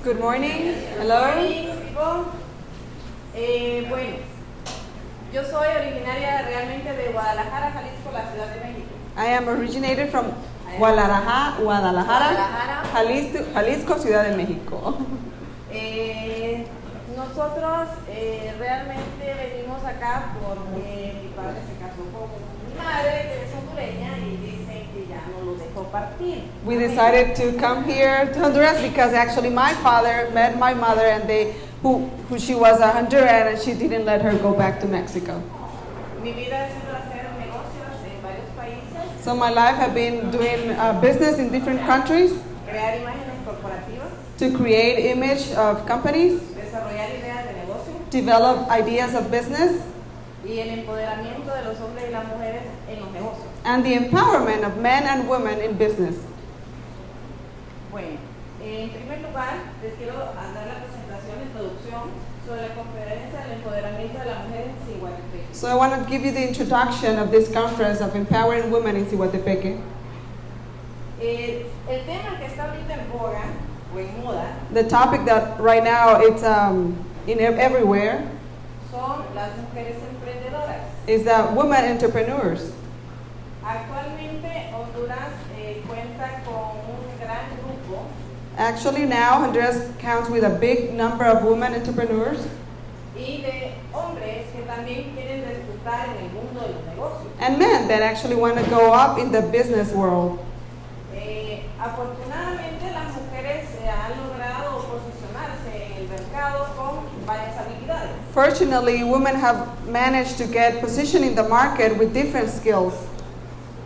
Good morning. Hello. Good morning, people. Bueno, yo soy originaria realmente de Guadalajara, Jalisco, la Ciudad de México. I am originated from Guadalajara, Jalisco, Ciudad de México. Nosotros realmente venimos acá porque mi padre se casó con mi madre, que es hondureña, y dicen que ya no lo dejó partir. We decided to come here to Honduras because actually my father met my mother and she was a Honduran and she didn't let her go back to Mexico. Mi vida ha sido hacer negocios en varios países. So my life have been doing business in different countries, Crear imágenes corporativas, to create image of companies, desarrollar ideas de negocio develop ideas of business, y el empoderamiento de los hombres y las mujeres en los negocios. and the empowerment of men and women in business. Bueno, en primer lugar, les quiero dar la presentación, introducción sobre la conferencia del empoderamiento de la mujer en Cihuatepeque. So I want to give you the introduction of this conference of empowering women in Cihuatepeque. El tema que está ahorita en boga o en moda The topic that right now it's everywhere son las mujeres emprendedoras. is that women entrepreneurs. Actualmente Honduras cuenta con un gran grupo Actually now Honduras counts with a big number of women entrepreneurs y de hombres que también quieren disfrutar en el mundo de los negocios. and men that actually want to go up in the business world. Afortunadamente las mujeres han logrado posicionarse en el mercado con varias habilidades. Fortunately, women have managed to get position in the market with different skills.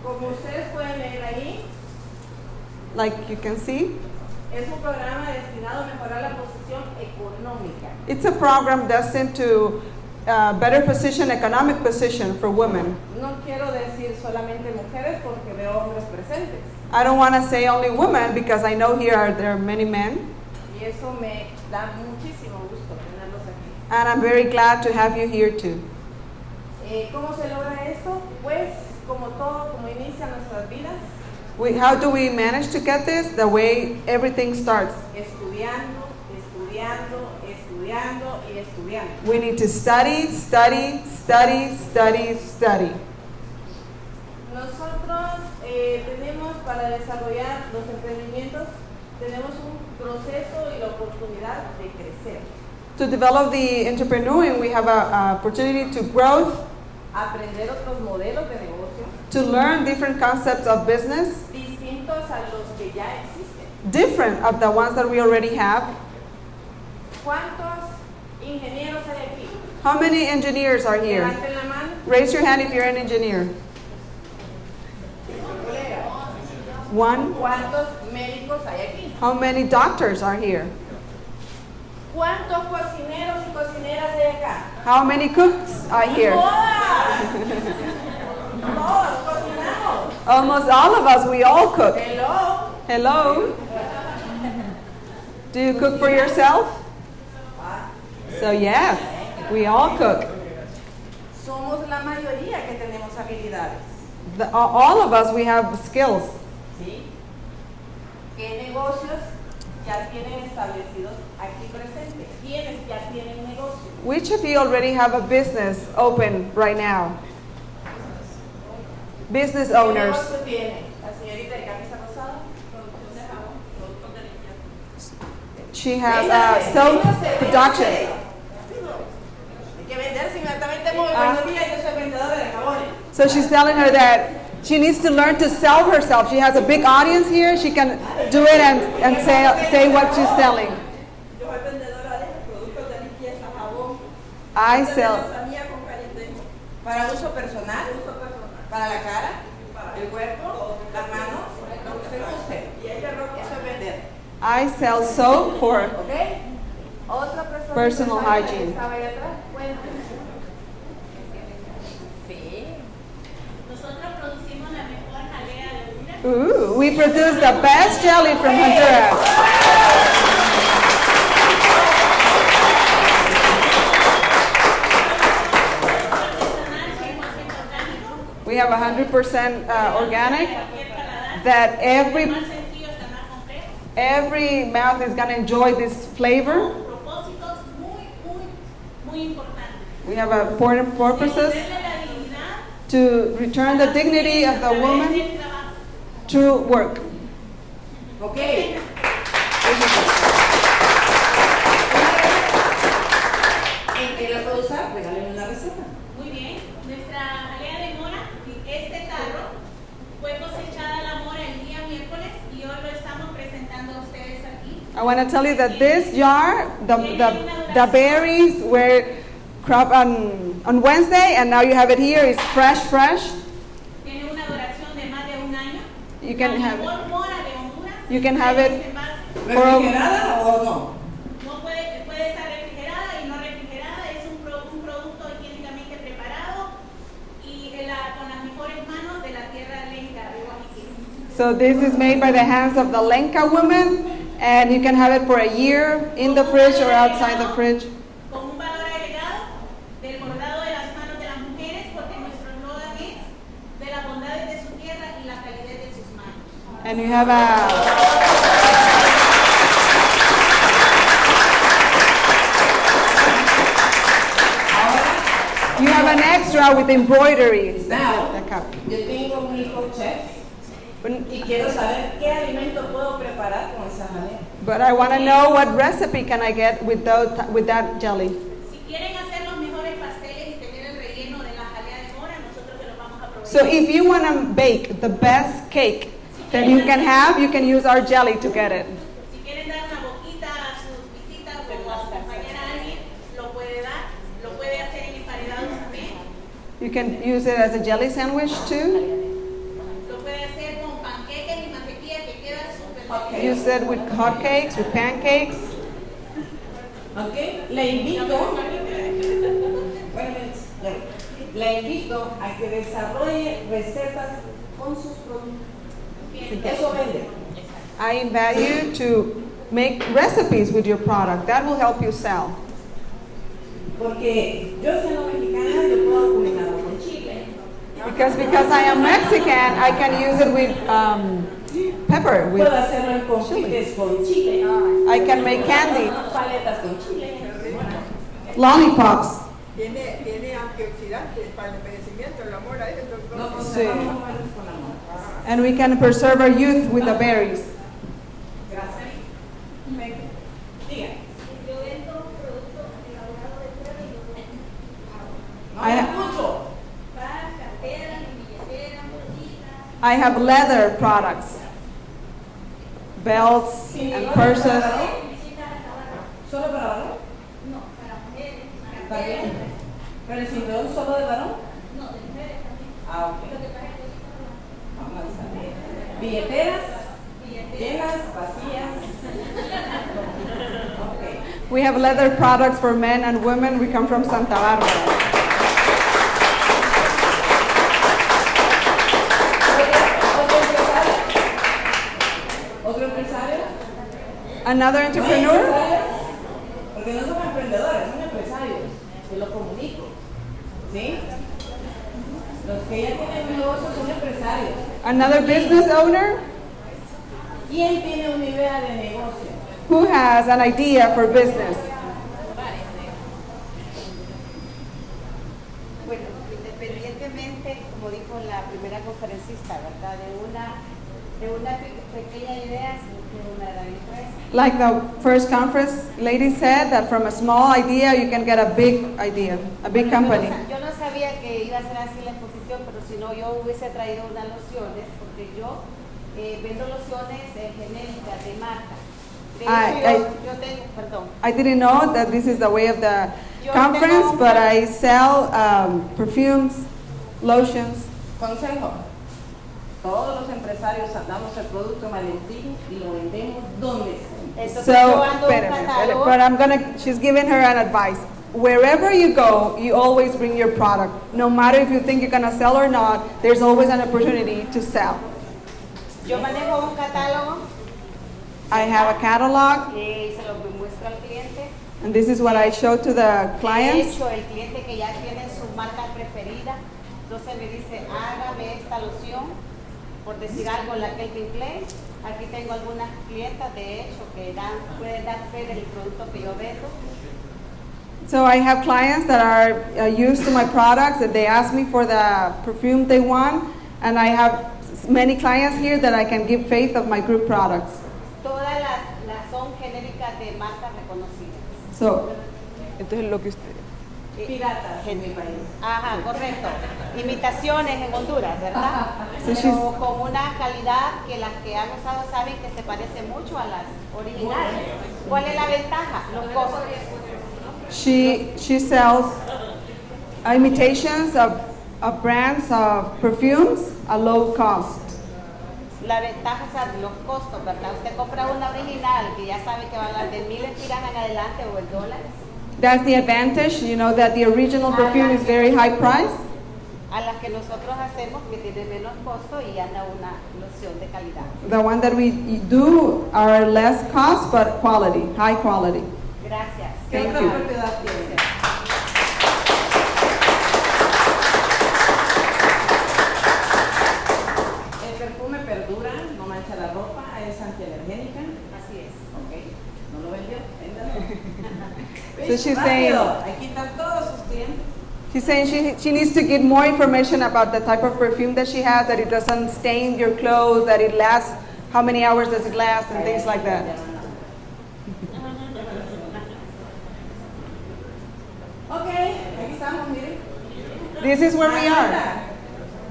Como ustedes pueden leer ahí, Like you can see, es un programa destinado a mejorar la posición económica. it's a program destined to better position, economic position for women. No quiero decir solamente mujeres porque veo hombres presentes. I don't want to say only women because I know there are many men, Y eso me da muchísimo gusto tenerlos aquí. and I'm very glad to have you here too. ¿Cómo se logra esto? Pues como todo, como inician nuestras vidas, How do we manage to get this? The way everything starts. estudiando, estudiando, estudiando y estudiando. We need to study, study, study, study, study. Nosotros tenemos para desarrollar los emprendimientos, tenemos un proceso y la oportunidad de crecer, To develop the entrepreneuring, we have an opportunity to growth, aprender otros modelos de negocio to learn different concepts of business, distintos a los que ya existen. different of the ones that we already have. ¿Cuántos ingenieros hay aquí? How many engineers are here? Levanten la mano. Raise your hand if you're an engineer. Colega. One. ¿Cuántos médicos hay aquí? How many doctors are here? ¿Cuántos cocineros y cocineras hay acá? How many cooks are here? ¡Todas! Todos cocinamos. Almost all of us, we all cook. Hello. Hello? Do you cook for yourself? So yes, we all cook. Somos la mayoría que tenemos habilidades. All of us, we have skills. ¿Sí? ¿Qué negocios ya tienen establecidos aquí presentes? ¿Quiénes ya tienen negocios? Which of you already have a business open right now? Business ¿Qué owners. negocio tiene? La señorita de camisa rosada, producción de jabón, productos de limpieza. She has soap production. Hay que venderse inmediatamente muy buenos días, yo soy vendedora de jabones. So she's telling her that she needs to learn to sell herself. She has a big audience here. She can do it and say what she's selling. Yo soy vendedora de productos de limpieza, jabón. I sell. Para uso personal, para la cara, el cuerpo, las manos, lo que usted guste. Eso es vender. I sell soap for ¿Ok? Otra persona personal que hygiene. estaba ahí atrás, cuéntame. Sí. Nosotros producimos la mejor jalea de Honduras. Ooh, we produce the best jelly from Honduras. We have 100% organic. That every Más sencillo, está más complejo. Every mouth is going to enjoy this flavor. Propósitos muy importantes. We have important purposes Devolverle la dignidad to return the dignity of the a través woman del trabajo. through work. Ok. ¿En qué la puedo usar? Regálenme una receta. Muy bien. Nuestra jalea de mora, este tarro, fue cosechada la mora el día miércoles y hoy lo estamos presentando a ustedes aquí. I want to tell you that this jar, the berries were cropped on Wednesday, and now you have it here. It's fresh. Tiene una duración de más de un año. You can La have mejor it. mora de Honduras. You can have it En envase. ¿Refrigerada o no? No puede estar refrigerada y no refrigerada. Es un producto higiénicamente preparado y con las mejores manos de la tierra lenca de Walkiria. So this is made by the hands of the Lenca woman, and you can have it for a year in the fridge or outside the fridge. Con un valor agregado del bordado de las manos de las mujeres, porque nuestro eslogan es de las bondades de su tierra y la calidez de sus manos. And you have a an extra with embroidery. Now, The cup. yo tengo un hijo chef But- y quiero saber qué alimento puedo preparar con esa jalea. But I want to know what recipe can I get with that jelly. Si quieren hacer los mejores pasteles y tener el relleno de la jalea de mora, nosotros se los vamos a proveer. So if you want to bake the best cake that you can have, you can use our jelly to get it. Si quieren dar una boquita a sus visitas o acompañar a alguien, lo puede dar, lo puede hacer en emparedados también, You can use it as a jelly sandwich too. lo puede hacer con panqueques y mantequilla que queda súper Ok. Use it with hotcakes, with pancakes. ¿Ok? Le invito, le invito a que desarrolle recetas con sus productos. Eso vende. I invite you to make recipes with your product. That will help you sell. Porque yo siendo mexicana, yo puedo combinarlo con chile. Because I am Mexican, I can use it with pepper. With Puedo hacerlo en confites con chile. I can make candy, Paletas con chile. lollipops. Tiene antioxidantes para el envejecimiento, el amor a el doctor. No Sí. conservamos jóvenes con amor. And we can preserve our youth with the berries. Gracias. Diga. Yo vendo productos elaborados de tierra y No I- me escucho. carteras, billeteras, bolsitas. I have leather products, belts and purses. ¿Solo para varón? No, para mujeres, Está bien. ¿Pero el cinturón solo de varón? no, de mujeres también. Ah, ok. Lo que pasa es que Vamos a saber. Billeteras, llenas, vacías. Ok. We have leather products for men and women. We come from Santa Barbara. ¿Otro empresario? Another ¿No hay entrepreneur? empresarios? Porque no son emprendedores, son empresarios. Te lo comunico. ¿Sí? Los que ya tienen un negocio son empresarios. Another business owner? ¿Quién tiene una idea de negocio? Who has an idea for business? Bueno, independientemente, como dijo la primera conferencista, ¿verdad? De una pequeña idea de una gran empresa. Like the first conference lady said, that from a small idea you can get a big idea, a big company. Yo no sabía que iba a ser así la exposición, pero si no, yo hubiese traído unas lociones, porque yo vendo lociones genéricas de marca. De hecho, yo tengo, perdón, I didn't know that this is the way of the Yo conference, tengo- but I sell perfumes, lotions. Consejo. Todos los empresarios sacamos el producto Valentín y lo vendemos donde sea. entonces So, yo ando un espérame, catálogo. but she's giving her an advice. Wherever you go, you always bring your product. No matter if you think you're gonna sell or not, there's always an opportunity to sell. Yo manejo un catálogo, I have a catalog, se lo muestro al cliente. and this is what I show to the De clients. hecho, el cliente que ya tiene su marca preferida, entonces me dice, hágame esta loción por decir algo, la Kelvin Klein. Aquí tengo algunas clientas, de hecho, que pueden dar fe del producto que yo vendo. So I have clients that are used to my products, and they ask me for the perfume they want, and I have many clients here that I can give faith of my group products. Todas las son genéricas de marcas reconocidas. So, entonces lo que usted... Piratas en mi país. Ajá, correcto. Imitaciones en Honduras, ¿verdad? Sí, Pero sí. con una calidad que las que han usado saben que se parece mucho a las originales. ¿Cuál es la ventaja? Los costos. She sells imitations of brands of perfumes at low cost. La ventaja es los costos, ¿verdad? Usted compra una original que ya sabe que va a hablar de 1,000 empiras en adelante o en dólares. That's the advantage, you know, that the original perfume is very high price. A las que nosotros hacemos que tiene menos costo y anda una loción de calidad. The one that we do are less cost but quality, high quality. Gracias. ¿Qué Thank otra you. propiedad tiene? El perfume perdura, no mancha la ropa, es antialergénica. Así es. Ok, no lo vendió, véndalo. So she's saying- Rápido, aquí están todos sus clientes. She's saying she needs to get more information about the type of perfume that she has, that it doesn't stain your clothes, that it lasts, how many hours does it last, and things like that. Ok, aquí estamos, miren. This is where we are.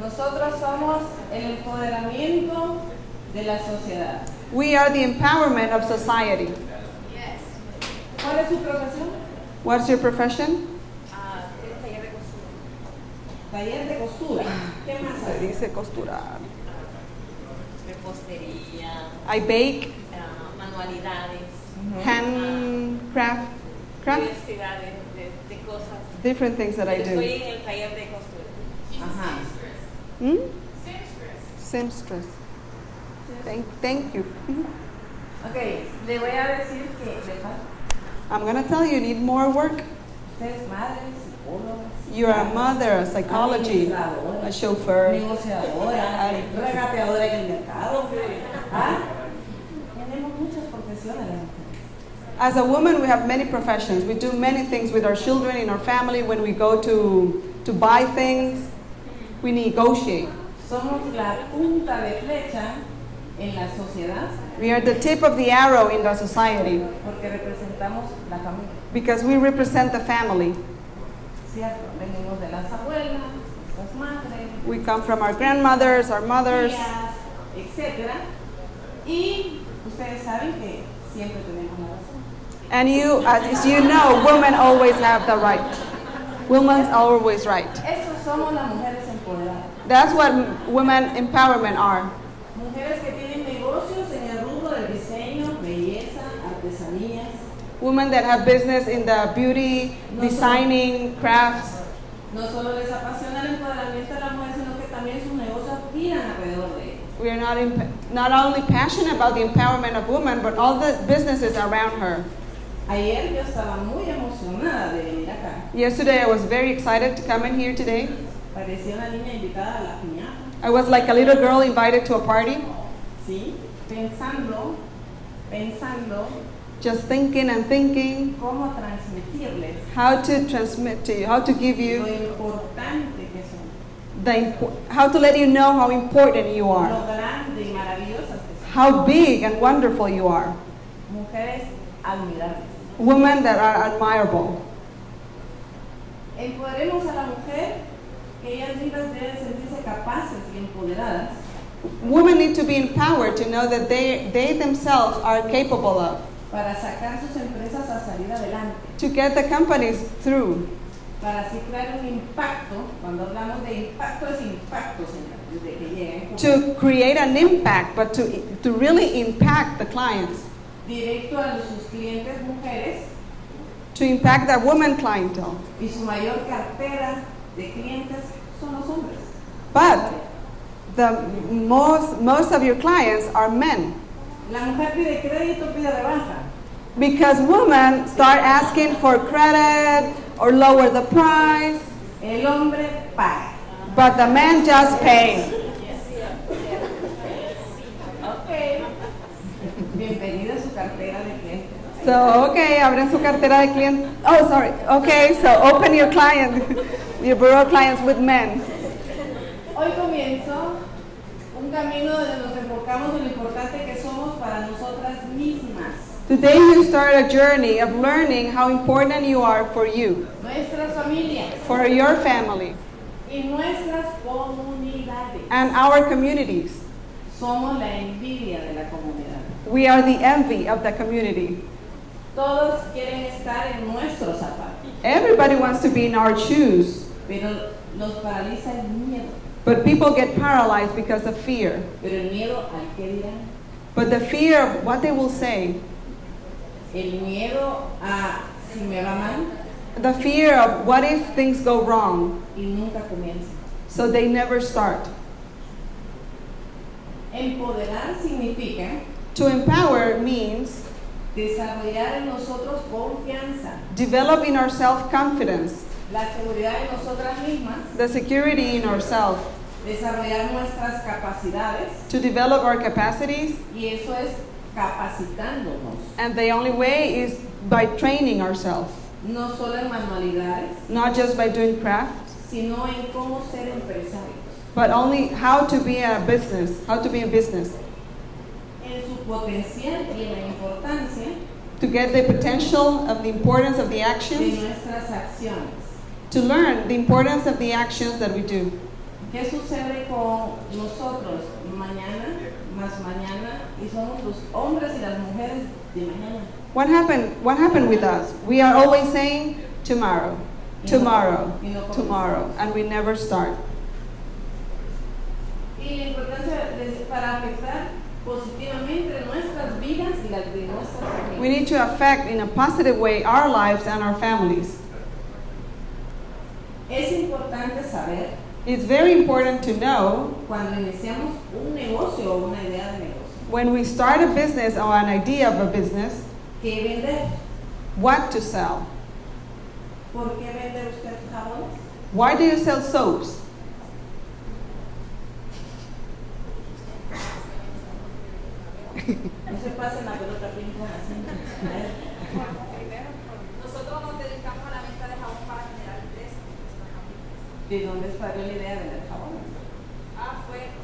Nosotros somos el empoderamiento de la sociedad. We are the empowerment of society. ¿Cuál es su profesión? What's your profession? Taller de costura. ¿Qué más Se hace? dice costurar. Repostería, I bake, manualidades, handcraft, diversidad de cosas. different things that I Estoy do. en el taller de costura. Ajá. Hmm? Seamstress. Thank you. Ok, le voy a decir que le falta. I'm going to tell you, you need more work. Usted es madre, psicóloga, You are a mother, a psychology, a chauffeur. negociadora, regateadora en el mercado. ¿Ah? Tenemos muchas profesiones las mujeres. As a woman, we have many professions. We do many things with our children, in our family. When we go to buy things, we negotiate. Somos la punta de flecha en la sociedad We are the tip of the arrow in the society porque representamos la familia. because we represent the family. ¿Cierto? Venimos de las abuelas, nuestras madres, We come from our grandmothers, our mothers, tías, etc. Y ustedes saben que siempre tenemos la razón. and you, as you know, women always have the right. Women's always right. Eso somos las mujeres empoderadas. That's what women empowerment are. Mujeres que tienen negocios en el rubro del diseño, belleza, artesanías. Women that have business in the beauty, designing, crafts. No solo les apasiona el empoderamiento de la mujer, sino que también sus negocios giran alrededor de ella. We are not only passionate about the empowerment of women, but all the businesses around her. Ayer yo estaba muy emocionada de venir acá. Yesterday, I was very excited to come in here today. Parecía una niña invitada a la piñata. I was like a little girl invited to a party, ¿Sí? Pensando just thinking and thinking cómo transmitirles how to transmit to you, how to give lo you, importante que son, how to let you know how important you are, lo grande y maravillosas que son. how big and wonderful you are. Mujeres admirables. Women that are admirable. Empoderemos a la mujer, que ellas mismas deben sentirse capaces y empoderadas Women need to be empowered to know that they themselves are capable of, para sacar sus empresas a salir adelante, to get the companies through, para así crear un impacto. Cuando hablamos de impacto, es impacto, señor, desde que lleguen. to create an impact, but to really impact the clients, Directo a sus clientes mujeres to impact that woman clientele. y su mayor cartera de clientes son los hombres. But the most of your clients are men, La mujer pide crédito, pide rebaja. because women start asking for credit or lower the price, El hombre paga. but the men just pay. So, okay, abren su cartera de clientes. Oh, sorry. Okay, so open your your bureau of clients with men. Hoy comienzo un camino donde nos enfocamos en lo importante que somos para nosotras mismas, Today you start a journey of learning how important you are for you, nuestras familias for your family, y nuestras comunidades. and our communities. Somos la envidia de la comunidad. We are the envy of the community. Todos quieren estar en nuestros zapatos, Everybody wants to be in our shoes, pero los paraliza el miedo. but people get paralyzed because of fear. Pero el miedo al que dirán, But the fear of what they will say, el miedo a si me va mal the fear of what if things go wrong, y nunca comienza. so they never start. Empoderar significa To empower means desarrollar en nosotros confianza, develop in our self-confidence, la seguridad en nosotras mismas, the security in ourselves, desarrollar nuestras capacidades, to develop our capacities, y eso es capacitándonos, and the only way is by training ourselves, no solo en manualidades, not just by doing crafts, sino en cómo ser empresarios, but only how to be a business, how to be in business, en su potencial y en la importancia to get the potential of the importance of the de actions, nuestras acciones. to learn the importance of the actions that we do. ¿Qué sucede con nosotros mañana, más mañana, y somos los hombres y las mujeres de mañana? What happened with us? We are always saying tomorrow, tomorrow, tomorrow, and we never start. Y la importancia para afectar positivamente nuestras vidas y las de nuestras familias. We need to affect in a positive way our lives and our families. Es importante saber It's very important to know cuando iniciamos un negocio o una idea de negocio, when we start a business or an idea of a business, ¿qué vender? what to sell. ¿Por qué vende usted jabones? Why do you sell soaps? No se pasen la pelota ping pong así. Nosotros nos dedicamos a la venta de jabón para generar ingresos. ¿De dónde salió la idea de vender jabones?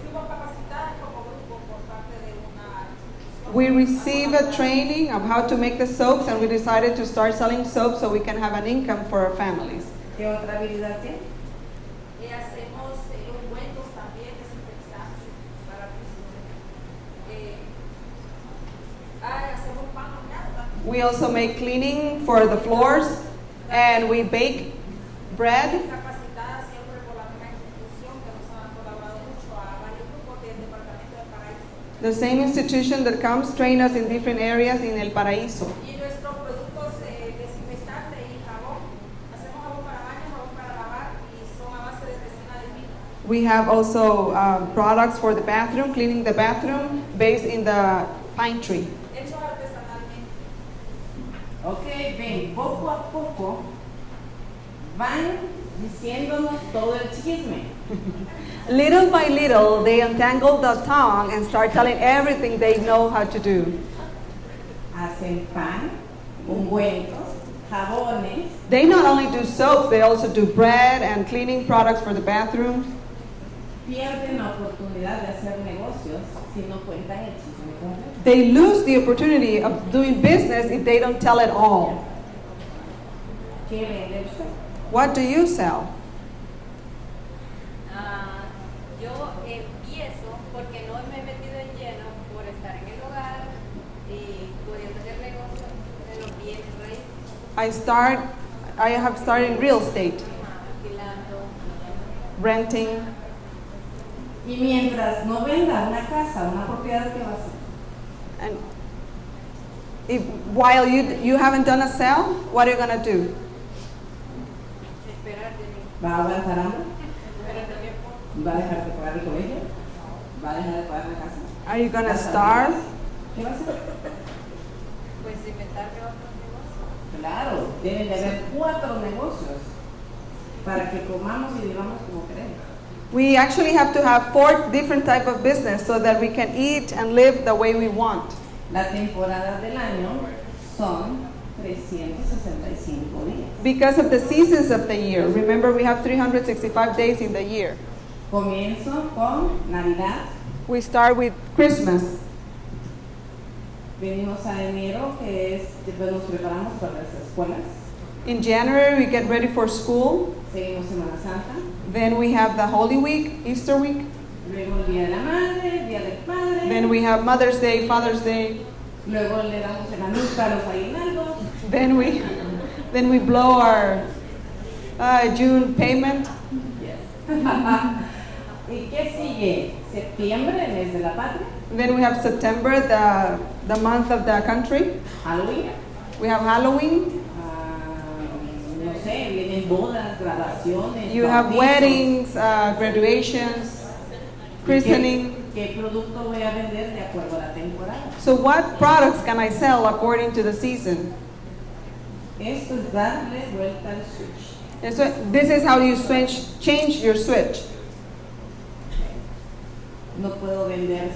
Fuimos capacitadas como grupo por parte de una institución. We received a training of how to make the soaps, and we decided to start selling soaps so we can have an income for our families. ¿Qué otra habilidad tiene? Hacemos ungüentos también, desinfectantes para prisiones. Hacemos pan horneado también. We also make cleaning for the floors, and we bake bread. Capacitada siempre por la misma institución que nos ha colaborado mucho a varios grupos del departamento del Paraíso. The same institution that comes train us in different areas in El Paraíso. Y nuestros productos desinfectantes y jabón, hacemos jabón para baño, jabón para lavar y son a base de resina de vidrio. We have also products for the bathroom, cleaning the bathroom, based in the pine tree. Hechos artesanalmente. Ok, ven, poco a poco van diciéndonos todo el chisme. Little by little, they untangle the tongue and start telling everything they know how to do. Hacen pan, ungüentos, jabones, They not only do soaps, they also do bread and cleaning products for the bathrooms. pierden la oportunidad de hacer negocios si no cuentan el chisme completo. They lose the opportunity of doing business if they don't tell it all. ¿Qué vende usted? What do you sell? Yo empiezo porque no me he metido en lleno por estar en el hogar y pudiendo hacer negocios de los bienes raíces, I have started in real estate, alquilando. renting. Y mientras no venda una casa, una propiedad, ¿qué va a hacer? And while you haven't done a sale, what are you going to do? Esperar de mí. ¿Va a aguantar hambre? Esperar de mí. ¿Va a dejar de pagar el colegio? ¿Va a dejar de pagar la casa? Are you going to starve? ¿Qué va a hacer? Pues inventarme otros negocios. Claro, deben de haber 4 negocios para que comamos y vivamos como queremos. We actually have to have 4 different type of business so that we can eat and live the way we want. La temporada del año son 365 días. Because of the seasons of the year. Remember, we have 365 days in the year. Comienzo con Navidad. We start with Christmas. Venimos a enero, que es, después nos preparamos para las escuelas. In January, we get ready for school. Seguimos Semana Santa. Then we have the Holy Week, Easter week. Luego el Día de la Madre, Día del Padre. Then we have Mother's Day, Father's Day. Luego le damos en la nuca a los aguinaldos. Then we blow our June payment. Yes. ¿Y qué sigue? Septiembre, el mes de la patria. Then we have September, the month of the country. Halloween. We have Halloween. No sé, vienen bodas, graduaciones. You have bautizos. weddings, graduations, christening. ¿Qué producto voy a vender de acuerdo a la temporada? So what products can I sell according to the season? Esto es darle vuelta al switch. And so this is how you change your switch. No puedo vender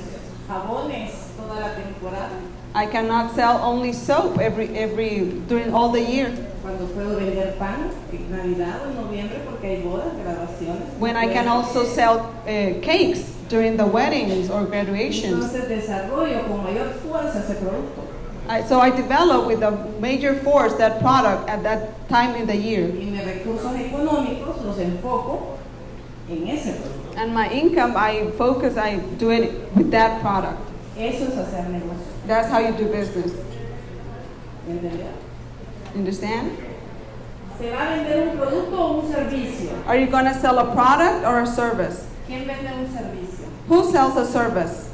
jabones toda la temporada. I cannot sell only soap during all the year. Cuando puedo vender pan en Navidad o en noviembre porque hay bodas, graduaciones. When I can also sell cakes during the weddings or graduations. Entonces desarrollo con mayor fuerza ese producto. So I develop with a major force that product at that time in the year. Y mis recursos económicos los enfoco en ese producto. And my income, I do it with that product. Eso es hacer negocio. That's how you do business. ¿Entendió? Understand? ¿Se va a vender un producto o un servicio? Are you going to sell a product or a service? ¿Quién vende un servicio? Who sells a service?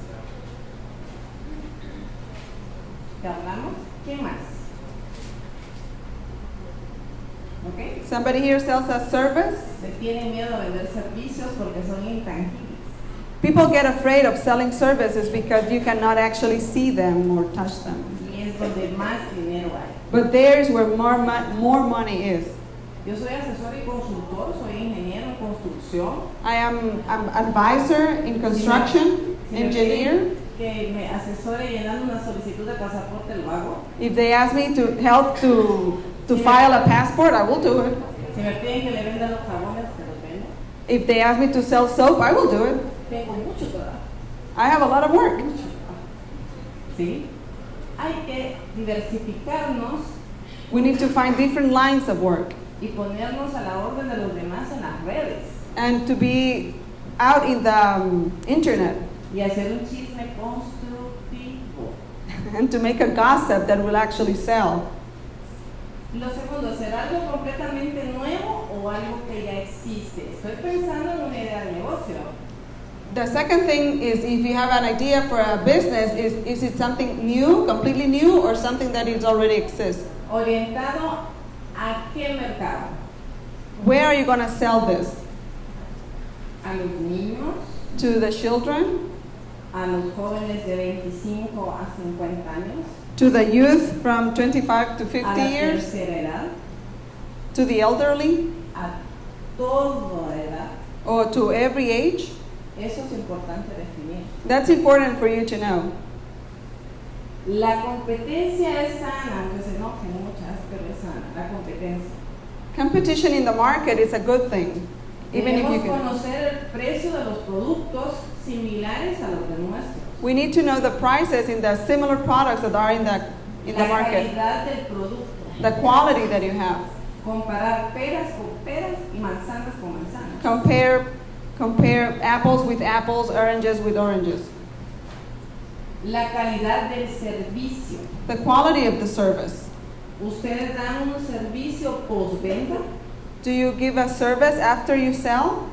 ¿Te hablamos? ¿Quién más? ¿Ok? Somebody here sells a service? Le tienen miedo a vender servicios porque son intangibles. People get afraid of selling services because you cannot actually see them or touch them. Y es donde más dinero hay. But there's where more money is. Yo soy asesor y consultor, soy ingeniero en construcción. I'm advisor in construction, Si me engineer. piden que me asesore llenando una solicitud de pasaporte, lo hago. If they ask me to help to file a passport, I will do it. Si me piden que le venda los jabones, se los vendo. If they ask me to sell soap, I will do it. Tengo mucho trabajo. I have a lot of work. ¿Sí? Hay que diversificarnos We need to find different lines of work y ponernos a la orden de los demás en las redes. and to be out in the internet Y hacer un chisme constructivo. and to make a gossip that will actually sell. Lo segundo, ¿hacer algo completamente nuevo o algo que ya existe? Estoy pensando en una idea de negocio. The second thing is if you have an idea for a business, is it something new, completely new, or something that is already exists? ¿Orientado a qué mercado? Where are you going to sell this? ¿A los niños? To the children? ¿A los jóvenes de 25 a 50 años? To the youth from 25 to ¿A 50 la years? tercera edad? To the elderly? ¿A toda edad? Or to every age? Eso es importante definir. That's important for you to know. La competencia es sana, aunque se enojen muchas, pero es sana, la competencia. Competition in the market is a good thing. Even if you Debemos can. conocer el precio de los productos similares a los de nuestros. We need to know the prices in the similar products that are in the La market. calidad del producto. The quality that you have. Comparar peras con peras y manzanas con manzanas. Compare apples with apples, oranges with oranges. La calidad del servicio. The quality of the service. ¿Ustedes dan un servicio postventa? Do you give a service after you sell?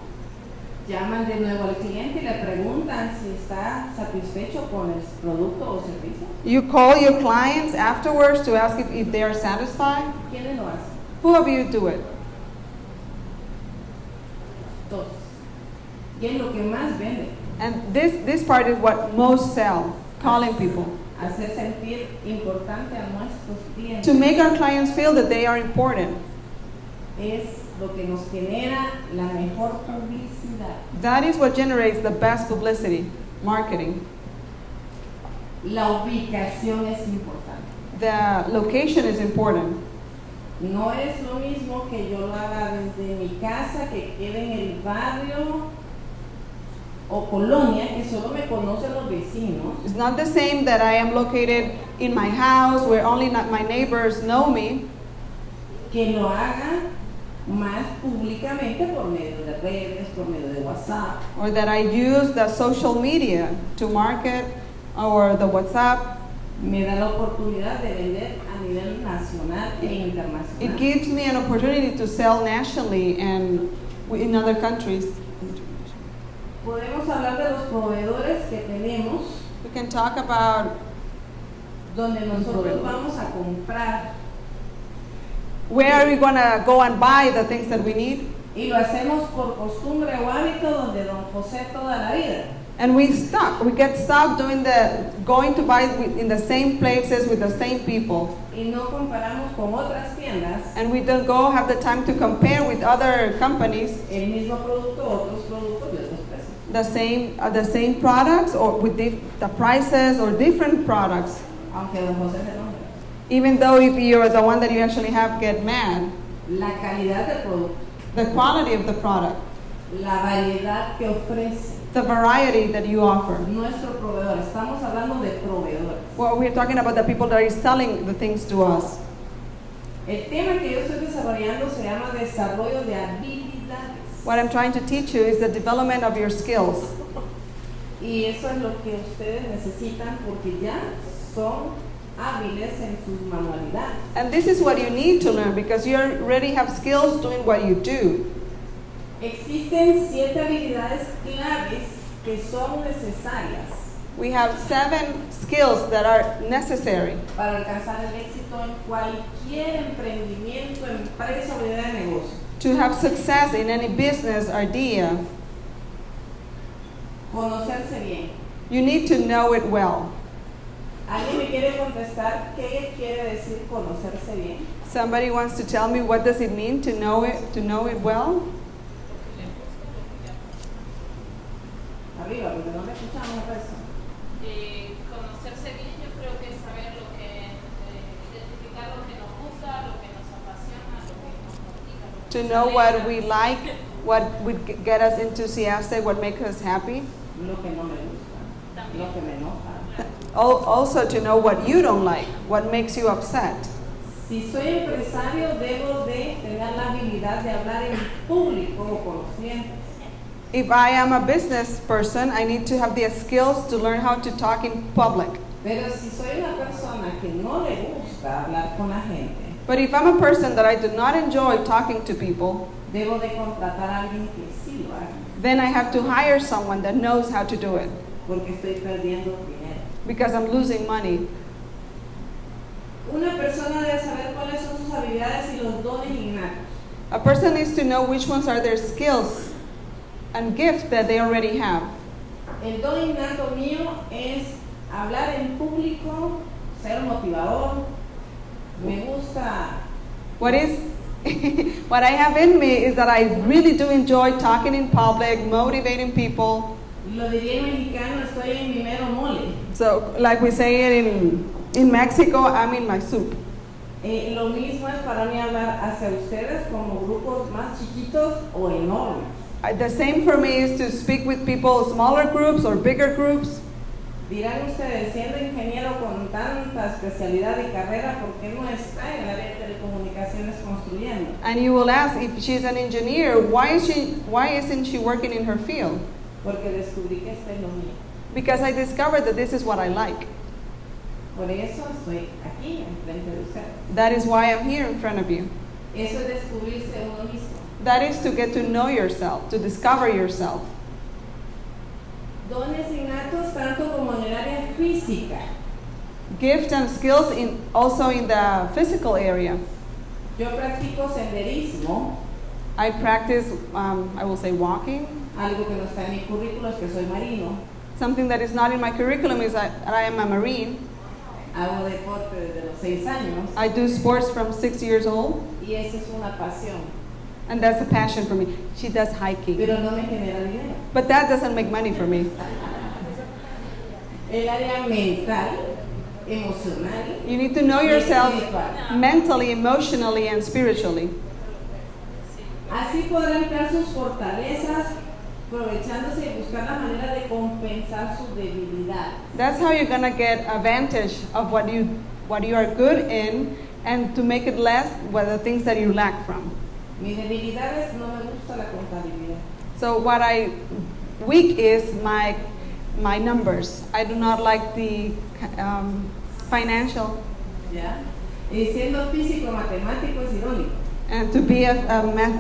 Llaman de nuevo al cliente y le preguntan si está satisfecho con el producto o servicio. You call your clients afterwards to ask if they are satisfied? ¿Quiénes lo hacen? Who of you do it? Todos. ¿Qué es lo que más vende? And this part is what most sell, calling people. Hacer sentir importante a nuestros clientes. To make our clients feel that they are important. Es lo que nos genera la mejor publicidad. That is what generates the best publicity, marketing. La ubicación es importante. the location is important. No es lo mismo que yo lo haga desde mi casa, que quede en el barrio o colonia, que solo me conocen los vecinos, It's not the same that I am located in my house where only not my neighbors know me, que lo haga más públicamente por medio de redes, por medio de WhatsApp. or that I use the social media to market, or the WhatsApp. Me da la oportunidad de vender a nivel nacional e internacional. It gives me an opportunity to sell nationally and in other countries. Podemos hablar de los proveedores que tenemos, We can talk about donde nosotros vamos a comprar where are we going to go and buy the things that we need. y lo hacemos por costumbre o hábito donde don José toda la vida. And we get stuck going to buy in the same places with the same people. Y no comparamos con otras tiendas And we don't have the time to compare with other companies el mismo producto, otros productos y otros precios. the same products, or with the prices or different products. Aunque don José se enoje. Even though if you're the one that you actually have get mad, La calidad del producto, the quality of the product, la variedad que ofrece the variety that you offer. nuestro proveedor. Estamos hablando de proveedores. Well, we're talking about the people that are selling the things to us. El tema que yo estoy desarrollando se llama desarrollo de habilidades. What I'm trying to teach you is the development of your skills. Y eso es lo que ustedes necesitan porque ya son hábiles en sus manualidades. And this is what you need to learn because you already have skills doing what you do. Existen 7 habilidades claves que son necesarias We have 7 skills that are necessary para alcanzar el éxito en cualquier emprendimiento, empresa o idea de negocio. to have success in any business idea. Conocerse bien. You need to know it well. ¿Alguien me quiere contestar qué quiere decir conocerse bien? Somebody wants to tell me what does it mean to know it well? Arriba, porque no le escuchamos el resto. Conocerse bien, yo creo que es saber identificar lo que nos gusta, lo que nos apasiona, lo que nos motiva. To know what we like, what would get us enthusiastic, what makes us happy. Lo que no me gusta, lo que me enoja. Also to know what you don't like, what makes you upset. Si soy empresario, debo de tener la habilidad de hablar en público o con los clientes. If I am a business person, I need to have the skills to learn how to talk in public. Pero si soy una persona que no le gusta hablar con la gente, But if I'm a person that I do not enjoy talking to people, debo de contratar a alguien que sí lo haga, then I have to hire someone that knows how to do it porque estoy perdiendo dinero. because I'm losing money. Una persona debe saber cuáles son sus habilidades y los dones innatos. A person needs to know which ones are their skills and gifts that they already have. El don innato mío es hablar en público, ser motivador. Me gusta. What I have in me is that I really do enjoy talking in public, motivating people. Lo diría en mexicano, estoy en mi mero mole. So, like we say it in Mexico, I'm in my soup. Lo mismo es para mí hablar hacia ustedes como grupos más chiquitos o enormes. The same for me is to speak with people, smaller groups or bigger groups. Dirán ustedes, siendo ingeniero con tanta especialidad y carrera, ¿por qué no está en el área de telecomunicaciones construyendo? And you will ask if she's an engineer, why isn't she working in her field? Porque descubrí que esto es lo mío. Because I discovered that this is what I like. Por eso estoy aquí, enfrente de ustedes. That is why I'm here in front of you. Eso es descubrirse uno mismo. That is to get to know yourself, to discover yourself. Dones innatos tanto como en el área física. Gifts and skills also in the physical area. Yo practico senderismo, I practice, I will say walking. algo que no está en mi currículo es que soy marino. Something that is not in my curriculum is that I am a Marine. Hago deporte desde los 6 años I do sports from 6 years old, y esa es una pasión, and that's a passion for me. She does hiking, pero no me genera dinero. but that doesn't make money for me. El área mental, emocional. You need to know yourself espiritual. mentally, emotionally, and spiritually. Así podrá emplear sus fortalezas, aprovechándose y buscar la manera de compensar su debilidad. That's how you're gonna get advantage of what you are good in, and to make it less with the things that you lack from. Mi debilidad es no me gusta la contabilidad. So what I weak is my numbers. I do not like the financial. ¿Ya? Y siendo físico, matemático es irónico. And to be a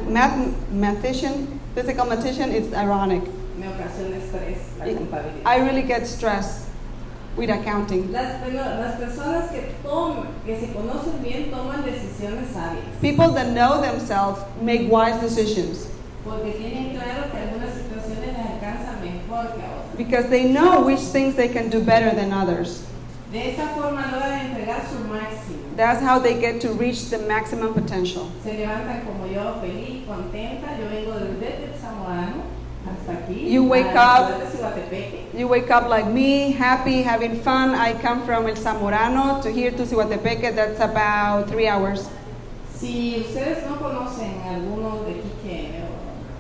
mathematician, physical mathematician, it's ironic. Me ocasiona estrés la contabilidad. I really get stressed with accounting. Las personas que se conocen bien toman decisiones sabias. People that know themselves make wise decisions Porque tienen claro que algunas situaciones les alcanzan mejor que a otras. because they know which things they can do better than others. De esta forma logran entregar su máximo. That's how they get to reach the maximum potential. Se levantan como yo, feliz, contenta. Yo vengo desde el Zamorano hasta aquí. You wake a la up- ciudad de Cihuatepeque. You wake up like me, happy, having fun. I come from El Zamorano to here to Cihuatepeque. That's about 3 hours. Si ustedes no conocen algunos de aquí que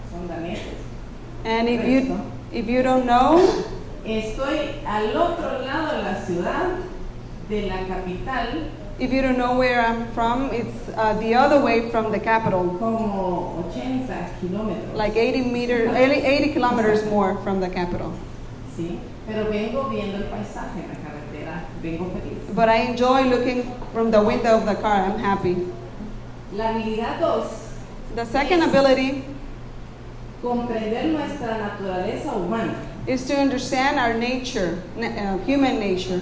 son daneses, And if you don't know, estoy al otro lado de la ciudad, de la capital, if you don't know where I'm from, it's the other way from the capital, como 80 kilómetros. like 80 kilometers more from the capital. Sí, pero vengo viendo el paisaje en la carretera, vengo feliz. But I enjoy looking from the window of the car. I'm happy. La habilidad 2, The second ability comprender nuestra naturaleza humana, is to understand our nature, human nature.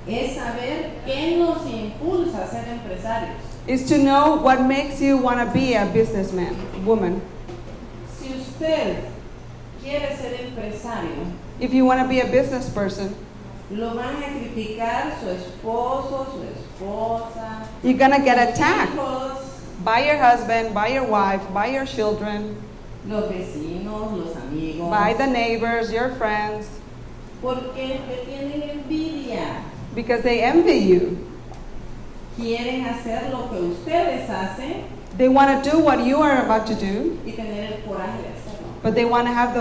es saber qué nos impulsa a ser empresarios. Is to know what makes you want to be a businessman, woman. Si usted quiere ser empresario, If you want to be a business person, lo van a criticar su esposo, su esposa, you're going to get sus attacked hijos, by your husband, by your wife, by your children, los vecinos, los amigos, by the neighbors, your friends, porque te tienen envidia. because they envy you. Quieren hacer lo que ustedes hacen They want to do what you are about to do, y tener el coraje de hacerlo. but they want to have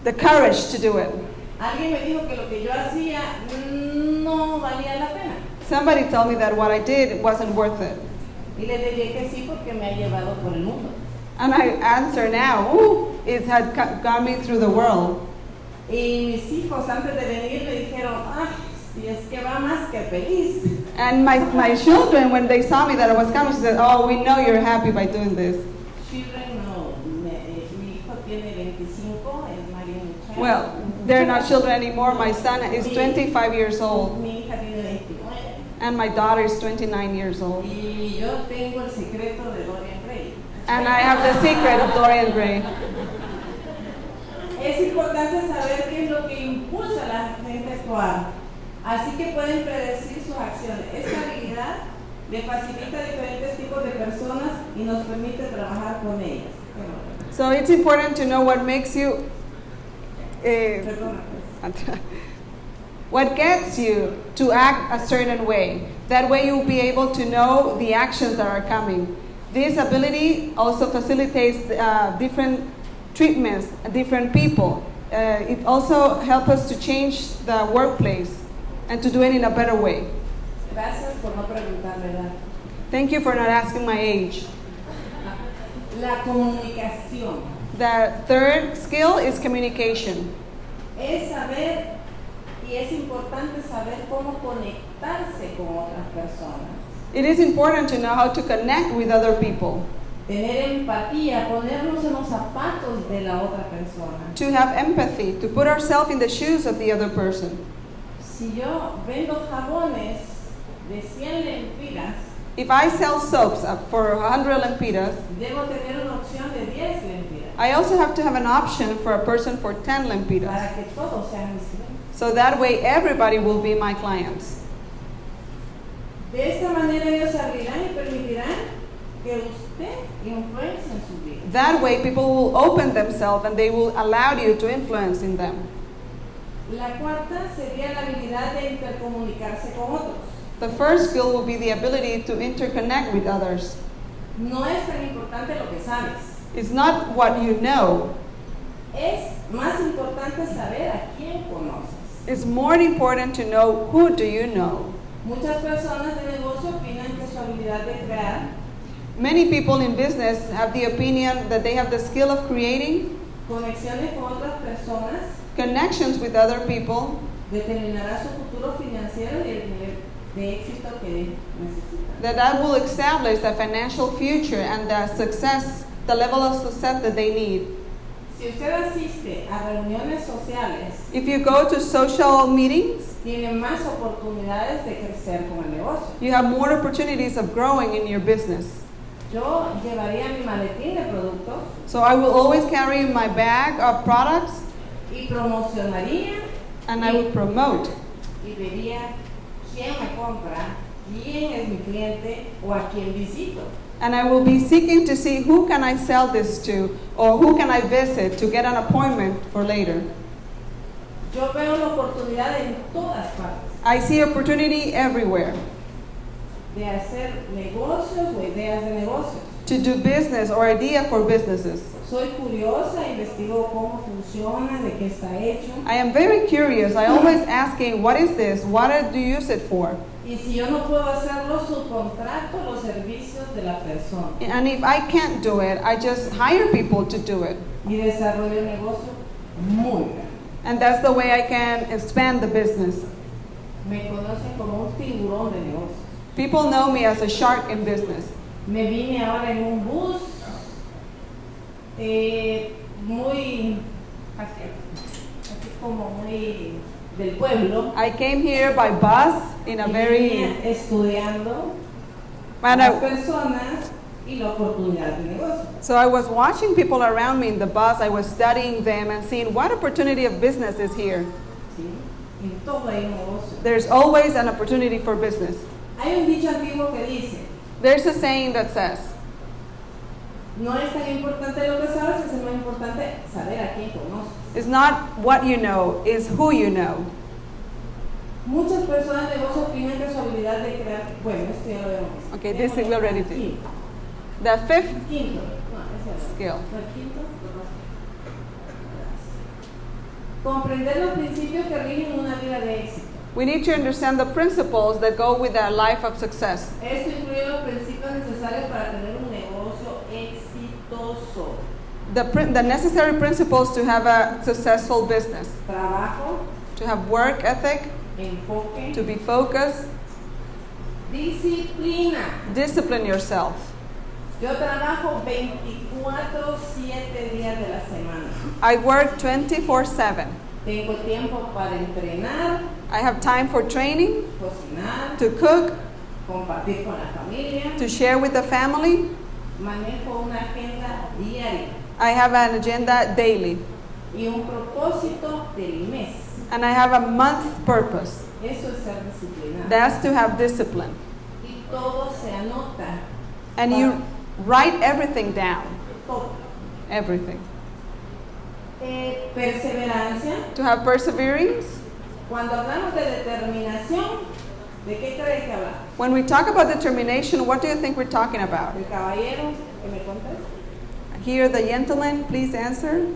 the courage to do it. Alguien me dijo que lo que yo hacía no valía la pena. Somebody told me that what I did wasn't worth it. Y le dije que sí porque me ha llevado por el mundo. And I answer now, ooh, it had got me through the world. Y mis hijos antes de venir me dijeron, ah, si es que va más que feliz. And my children, when they saw me that I was coming, she said, oh, we know you're happy by doing this. Children, no, mi hijo tiene 25, el Mario Michel. Well, they're not children anymore. My son is 25 years old, Mi hija tiene 29. and my daughter is 29 years old. Y yo tengo el secreto de Dorian Gray. And I have the secret of Dorian Gray. Es importante saber qué es lo que impulsa a la gente a actuar. Así que pueden predecir sus acciones. Esta habilidad le facilita a diferentes tipos de personas y nos permite trabajar con ellas. So it's important to know what makes you, Perdona. what gets you to act a certain way. That way you'll be able to know the actions that are coming. This ability also facilitates different treatments, different people. It also helps us to change the workplace and to do it in a better way. Gracias por no preguntar, ¿verdad? Thank you for not asking my age. La comunicación The third skill is communication. es saber y es importante saber cómo conectarse con otras personas. It is important to know how to connect with other people, Tener empatía, ponernos en los zapatos de la otra persona. to have empathy, to put ourselves in the shoes of the other person. Si yo vendo jabones de 100 lempiras, If I sell soaps for 100 lempiras, debo tener una opción de 10 lempiras I also have to have an option for a person for 10 lempiras. para que todos sean mis clientes. So that way everybody will be my clients. De esta manera ellos abrirán y permitirán que usted influencie en su vida. That way people will open themselves and they will allow you to influence in them. La cuarta sería la habilidad de intercomunicarse con otros. The first skill will be the ability to interconnect with others. No es tan importante lo que sabes. It's not what you know. Es más importante saber a quién conoces. It's more important to know who do you know. Muchas personas de negocio opinan que su habilidad de crear Many people in business have the opinion that they have the skill of creating conexiones con otras personas connections with other people determinará su futuro financiero y el nivel de éxito que necesita. that will establish the financial future and the level of success that they need. Si usted asiste a reuniones sociales, If you go to social meetings, tiene más oportunidades de crecer con el negocio. you have more opportunities of growing in your business. Yo llevaría mi maletín de productos So I will always carry my bag of products y promocionaría and I will promote. y vería quién me compra, quién es mi cliente o a quién visito. And I will be seeking to see who can I sell this to or who can I visit to get an appointment for later. Yo veo la oportunidad en todas partes I see opportunity everywhere de hacer negocios o ideas de negocios. to do business or idea for businesses. Soy curiosa, investigo cómo funciona, de qué está hecho. I am very curious. I always asking, what is this? What do you use it for? Y si yo no puedo hacerlo, subcontrato los servicios de la persona And if I can't do it, I just hire people to do it. y desarrollo un negocio muy grande. And that's the way I can expand the business. Me conocen como un tiburón de negocios. People know me as a shark in business. Me vine ahora en un bus muy, así como muy del pueblo. I came here by bus in a Y very... venía estudiando And las I, personas y la oportunidad de negocio. so I was watching people around me in the bus. I was studying them and seeing what opportunity of business is here. ¿Sí? En todo hay un negocio. There's always an opportunity for business. Hay un dicho antiguo que dice, There's a saying that says, no es tan importante lo que sabes, es más importante saber a quién conoces. it's not what you know, it's who you know. Muchas personas de negocio opinan que su habilidad de crear, bueno, esto ya lo vemos. Okay, this we already did. Quinto. The fifth Quinto. No, ese era. skill. ¿Fue el quinto? Comprender los principios que rigen una vida de éxito. We need to understand the principles that go with a life of success. Esto incluye los principios necesarios para tener un negocio exitoso. The necessary principles to have a successful business. Trabajo, To have work ethic, enfoque, to be focused, disciplina. discipline yourself. Yo trabajo 24/7 días de la semana. I work 24/7. Tengo tiempo para entrenar, I have time for training, cocinar, to cook, compartir con la familia. to share with the family. Manejo una agenda diaria I have an agenda daily. y un propósito del mes. And I have a month purpose. Eso es ser disciplinado. That's to have discipline. Y todo se anota. And you write everything down. Todo. Everything. Perseverancia. To have perseverance. Cuando hablamos de determinación, ¿de qué cree que hablamos? When we talk about determination, what do you think we're talking about? ¿El caballero que me conteste? Here, the gentleman, please answer.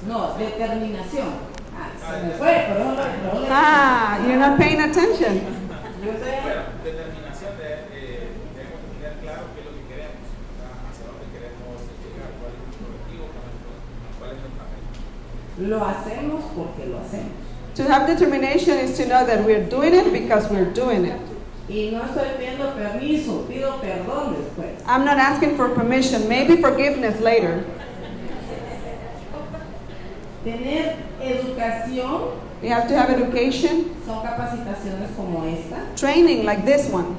No, determinación. Ah, se me fue, pero no le... Ah, you're not paying attention. Yo estoy... Determinación debemos tener claro qué es lo que queremos, ¿verdad? Hacia dónde queremos llegar, cuál es nuestro objetivo, cuál es nuestra meta. Lo hacemos porque lo hacemos. To have determination is to know that we're doing it because we're doing it. Y no estoy pidiendo permiso, pido perdón después. I'm not asking for permission, maybe forgiveness later. Tener educación, We have to have education, son capacitaciones como esta. training like this one.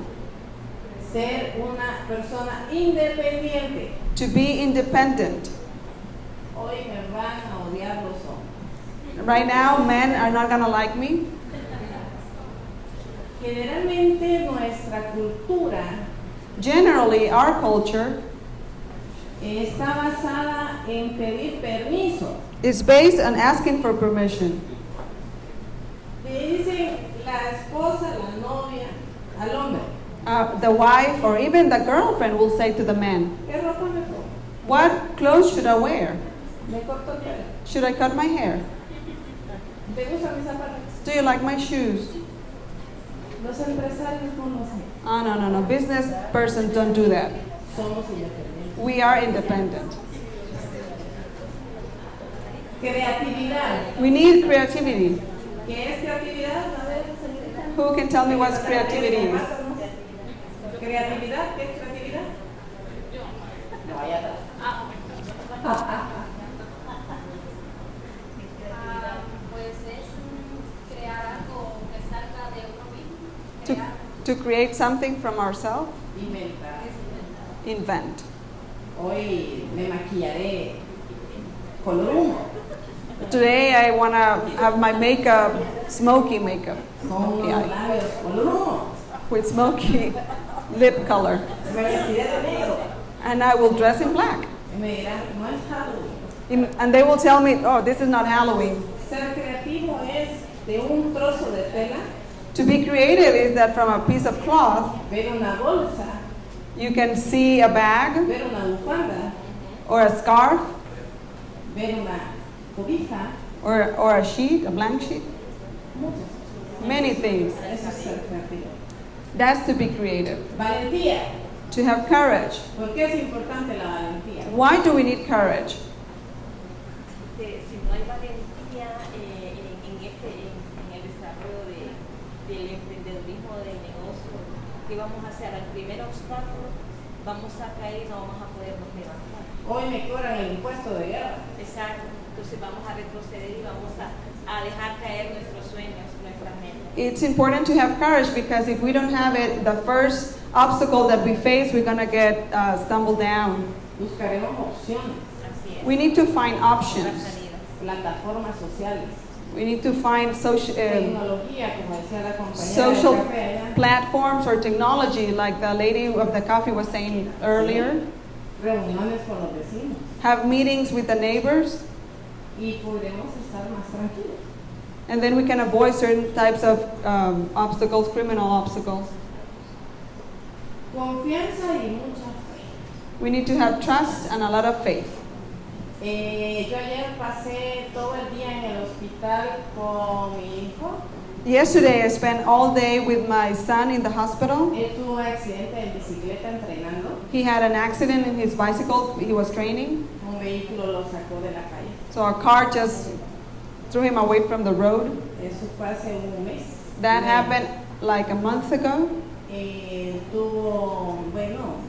Ser una persona independiente. To be independent. Hoy me van a odiar los hombres. Right now, men are not going to like me. Generalmente nuestra cultura Generally, our culture está basada en pedir permiso. It's based on asking for permission. Le dicen la esposa, la novia, al hombre, The wife or even the girlfriend will say to the man, ¿qué ropa me pongo? what clothes should I wear? ¿Me corto el pelo? Should I cut my hair? ¿Te gustan mis zapatos? Do you like my shoes? Los empresarios no lo hacen. Oh, no. Business persons don't do that. Somos independientes. We are independent. Creatividad. We need creativity. ¿Qué es creatividad? A ver, señorita. Who can tell me what creativity is? ¿Creatividad? ¿Qué es creatividad? No vaya atrás. Pues es crear algo que salga de uno mismo. To, Crear. to create something from ourselves? Inventar. Invent. Hoy me maquillaré color humo. Today I want to have my makeup, smoky makeup, Con smoky unos eye, labios color humo. with smoky lip color. Me vestiré de negro. And I will dress in black. Y me dirán, no es Halloween. And they will tell me, oh, this is not Halloween. Ser creativo es de un trozo de tela, To be creative is that from a piece of cloth, ver una bolsa, you can see a bag ver una bufanda, or a scarf ver una cobija, or a sheet, a blank sheet. muchas. Many things. Eso es ser creativo. That's to be creative. Valentía. To have courage. ¿Por qué es importante la valentía? Why do we need courage? Si no hay valentía en el desarrollo del emprendedurismo del negocio, ¿qué vamos a hacer? Al primer obstáculo vamos a caer y no vamos a podernos levantar. Hoy me cobran el impuesto de guerra. Exacto. Entonces vamos a retroceder y vamos a dejar caer nuestros sueños, nuestras metas. It's important to have courage because if we don't have it, the first obstacle that we face, we're going to get stumbled down. Buscaremos opciones, Así es. We need to find Otras options. salidas. plataformas sociales, We need to find tecnología, como decía la compañera social del café allá, platforms or technology, like the lady of the coffee was saying earlier. reuniones con los vecinos Have meetings with the neighbors, y podremos estar más tranquilos. and then we can avoid certain types of obstacles, criminal obstacles. Confianza y mucha fe. We need to have trust and a lot of faith. Yo ayer pasé todo el día en el hospital con mi hijo. Yesterday, I spent all day with my son in the hospital. Él tuvo un accidente en bicicleta entrenando. He had an accident in his bicycle. He was training. Un vehículo lo sacó de la calle. So a car just threw him away from the road. Eso fue hace un mes. That happened like a month ago. Tuvo, bueno,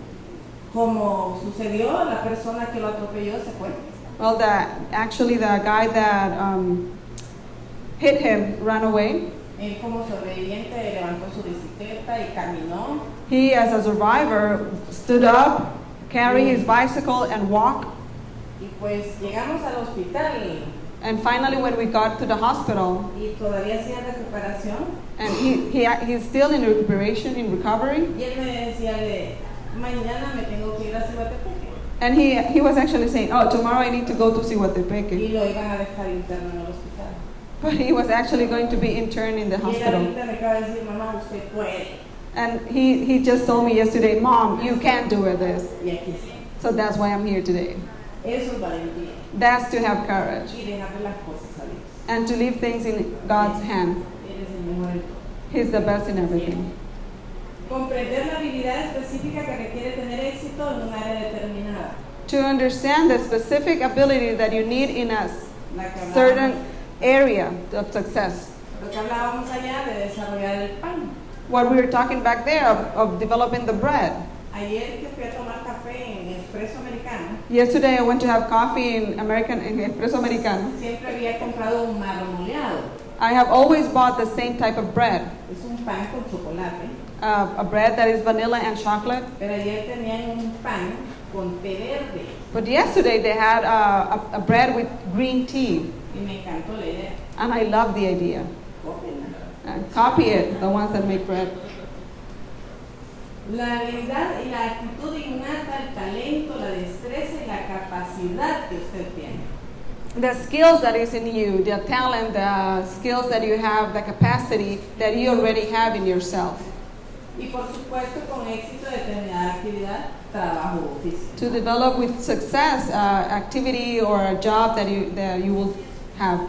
como sucedió, la persona que lo atropelló se fue. Well, actually the guy that hit him ran away. Él como sobreviviente levantó su bicicleta y caminó. He, as a survivor, stood up, carried his bicycle, and walked. Y pues llegamos al hospital And finally, when we got to the hospital, y todavía sigue en recuperación. and he's still in recuperation, in recovery, Y él me decía, mañana me tengo que ir a Cihuatepeque. and he was actually saying, oh, tomorrow I need to go to Y Cihuatepeque. lo iban a dejar interno en el hospital. But he was actually going to be interned in the Y él hospital. ahorita me acaba de decir, mamá, usted puede. And he just told me yesterday, Mom, you can't do this. Y aquí sí. So that's why I'm here today. Eso es valentía. That's to have courage Y dejarle las cosas a Dios. and to leave things in God's hand. Eres el mejor en todo. He's the best in everything. Comprender la habilidad específica que requiere tener éxito en un área determinada. To understand the specific ability that you need in a La que hablábamos- certain area of success. Lo que hablábamos allá de desarrollar el pan. What we were talking back there of developing the bread. Ayer que fui a tomar café en Espresso Americano, Yesterday I went to have coffee in Espresso Americano. siempre había comprado un marmoleado. I have always bought the same type of bread. Es un pan con chocolate. A bread that is vanilla and chocolate. Pero ayer tenían un pan con té verde. But yesterday they had a bread with green tea. Y me encantó la idea. And I love the idea. Cópienla. Copy it, the ones that make bread. La habilidad y la actitud innata, el talento, la destreza y la capacidad que usted tiene. The skills that is in you, the talent, the skills that you have, the capacity that you already have in yourself. Y por supuesto con éxito determinada actividad, trabajo o oficio. To develop with success activity or a job that you will have.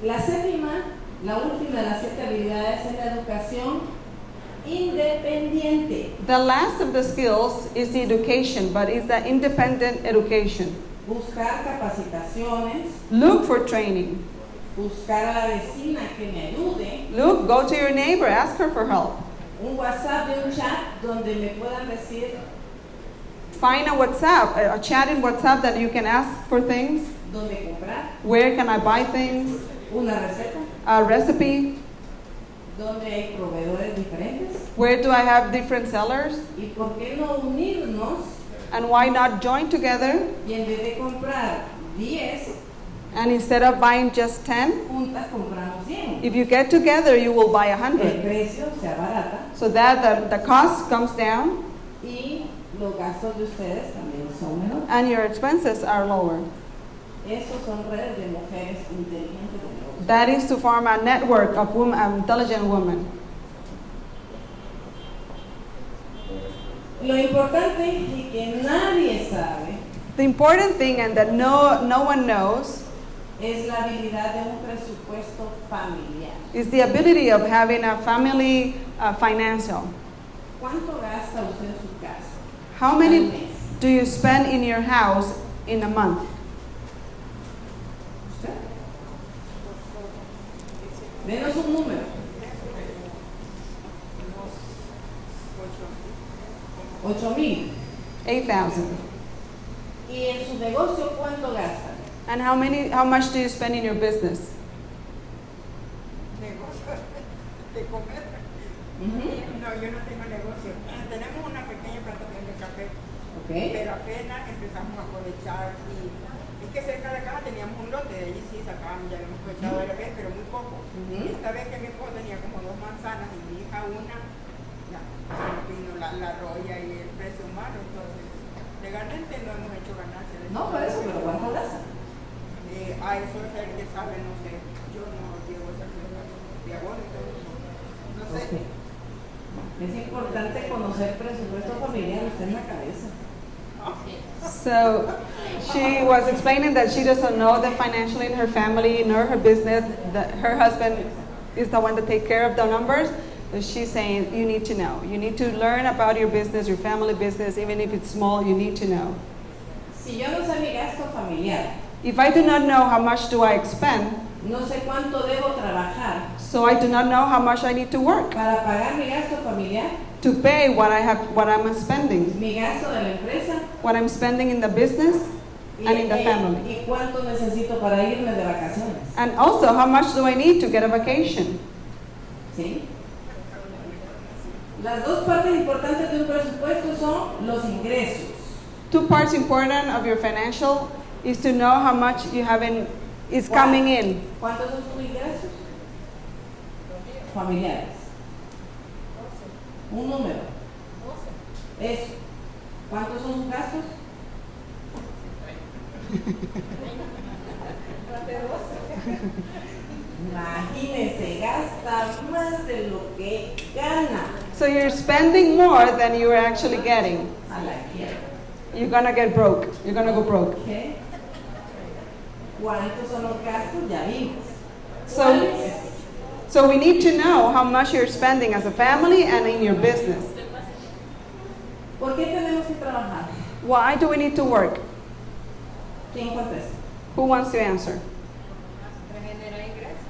La séptima, la última de las 7 habilidades es la educación independiente. The last of the skills is the education, but it's the independent education. Buscar capacitaciones, Look for training. buscar a la vecina que me ayude, Look, go to your neighbor, ask her for help. un WhatsApp y un chat donde me puedan decir Find a WhatsApp, a chat in WhatsApp that you can ask for things. dónde comprar, Where can I buy things? una receta, A recipe. donde hay proveedores diferentes. Where do I have different sellers? ¿Y por qué no unirnos And why not join together? y en vez de comprar 10, And instead of buying just 10, juntas compramos 100? if you get together, you will buy El 100. precio se abarata So that the cost comes down y los gastos de ustedes también son menores. and your expenses are lower. Esos son redes de mujeres inteligentes de negocio. That is to form a network of intelligent women. Lo importante y que nadie sabe The important thing and that no one knows es la habilidad de un presupuesto familiar. is the ability of having a family financial. ¿Cuánto gasta usted en su casa? How al many mes? do you spend in your house in a month? ¿Usted? Denos un número. 8,000. 8,000. ¿Y en su negocio cuánto gastan? And how much do you spend in your business? Negocio de comer. No, yo no tengo negocio. Tenemos una pequeña plantación de café, ¿Ok? pero apenas empezamos a aprovechar y es que cerca de acá teníamos un lote, de allí sí sacábamos, ya lo hemos aprovechado de la vez, pero muy poco. Esta vez que mi esposo tenía como 2 manzanas y mi hija una, ya, se nos vino la roya y el precio malo, entonces legalmente no hemos hecho ganancia. No, por eso, pero ¿cuánto gastan? A eso es el que sabe, no sé, yo no llevo esa cuenta de abono y todo eso, no sé. Ok. Es importante conocer presupuesto familiar, usted en la cabeza. So she was explaining that she doesn't know the financial in her family nor her business. That her husband is the one that takes care of the numbers. But she's saying you need to know. You need to learn about your business, your family business, even if it's small. You need to know. Si yo no sé mi gasto familiar, If I do not know how much do I expend, no sé cuánto debo trabajar so I do not know how much I need to work para pagar mi gasto familiar, to pay what I'm spending, mi gasto de la empresa what I'm spending in the business and in the family. y cuánto necesito para irme de vacaciones. And also, how much do I need to get a vacation? ¿Sí? Las dos partes importantes de un presupuesto son los ingresos. Two parts important of your financial is to know how much you have is coming in. ¿Cuántos son sus ingresos? Familiares. Un número. Eso. ¿Cuántos son sus gastos? Imagínense, gasta más de lo que gana. So you're spending more than you're actually getting. A la quiero. You're gonna get broke. You're gonna go broke. ¿Ok? ¿Cuántos son los gastos? Ya vimos. So, ¿Cuáles? so we need to know how much you're spending as a family and in your business. ¿Por qué tenemos que trabajar? Why do we need to work? ¿Quién contesta? Who wants to answer? Para generar ingresos.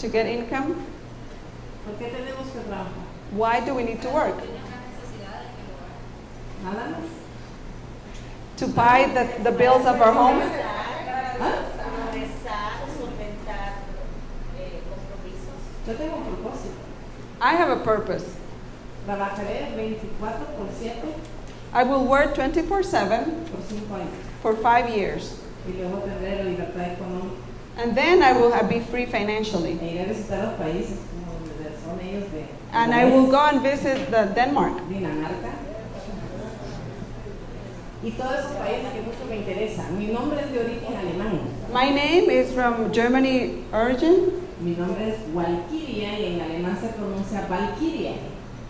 To get income? ¿Por qué tenemos que trabajar? Why do we need to work? Nada más. To buy the bills of our home? Progresar, solventar compromisos. Yo tengo un propósito. I have a purpose. Trabajaré 24/7 I will work 24/7 por 5 años. for 5 years. Y luego tendré la libertad económica. And then I will be free financially. E iré a visitar los países como donde son ellos de And I will go and visit Denmark. Dinamarca y todos esos países que mucho me interesan. Mi nombre es de origen alemán. My name is from Germany origin. Mi nombre es Walkiria y en alemán se pronuncia Valkyria.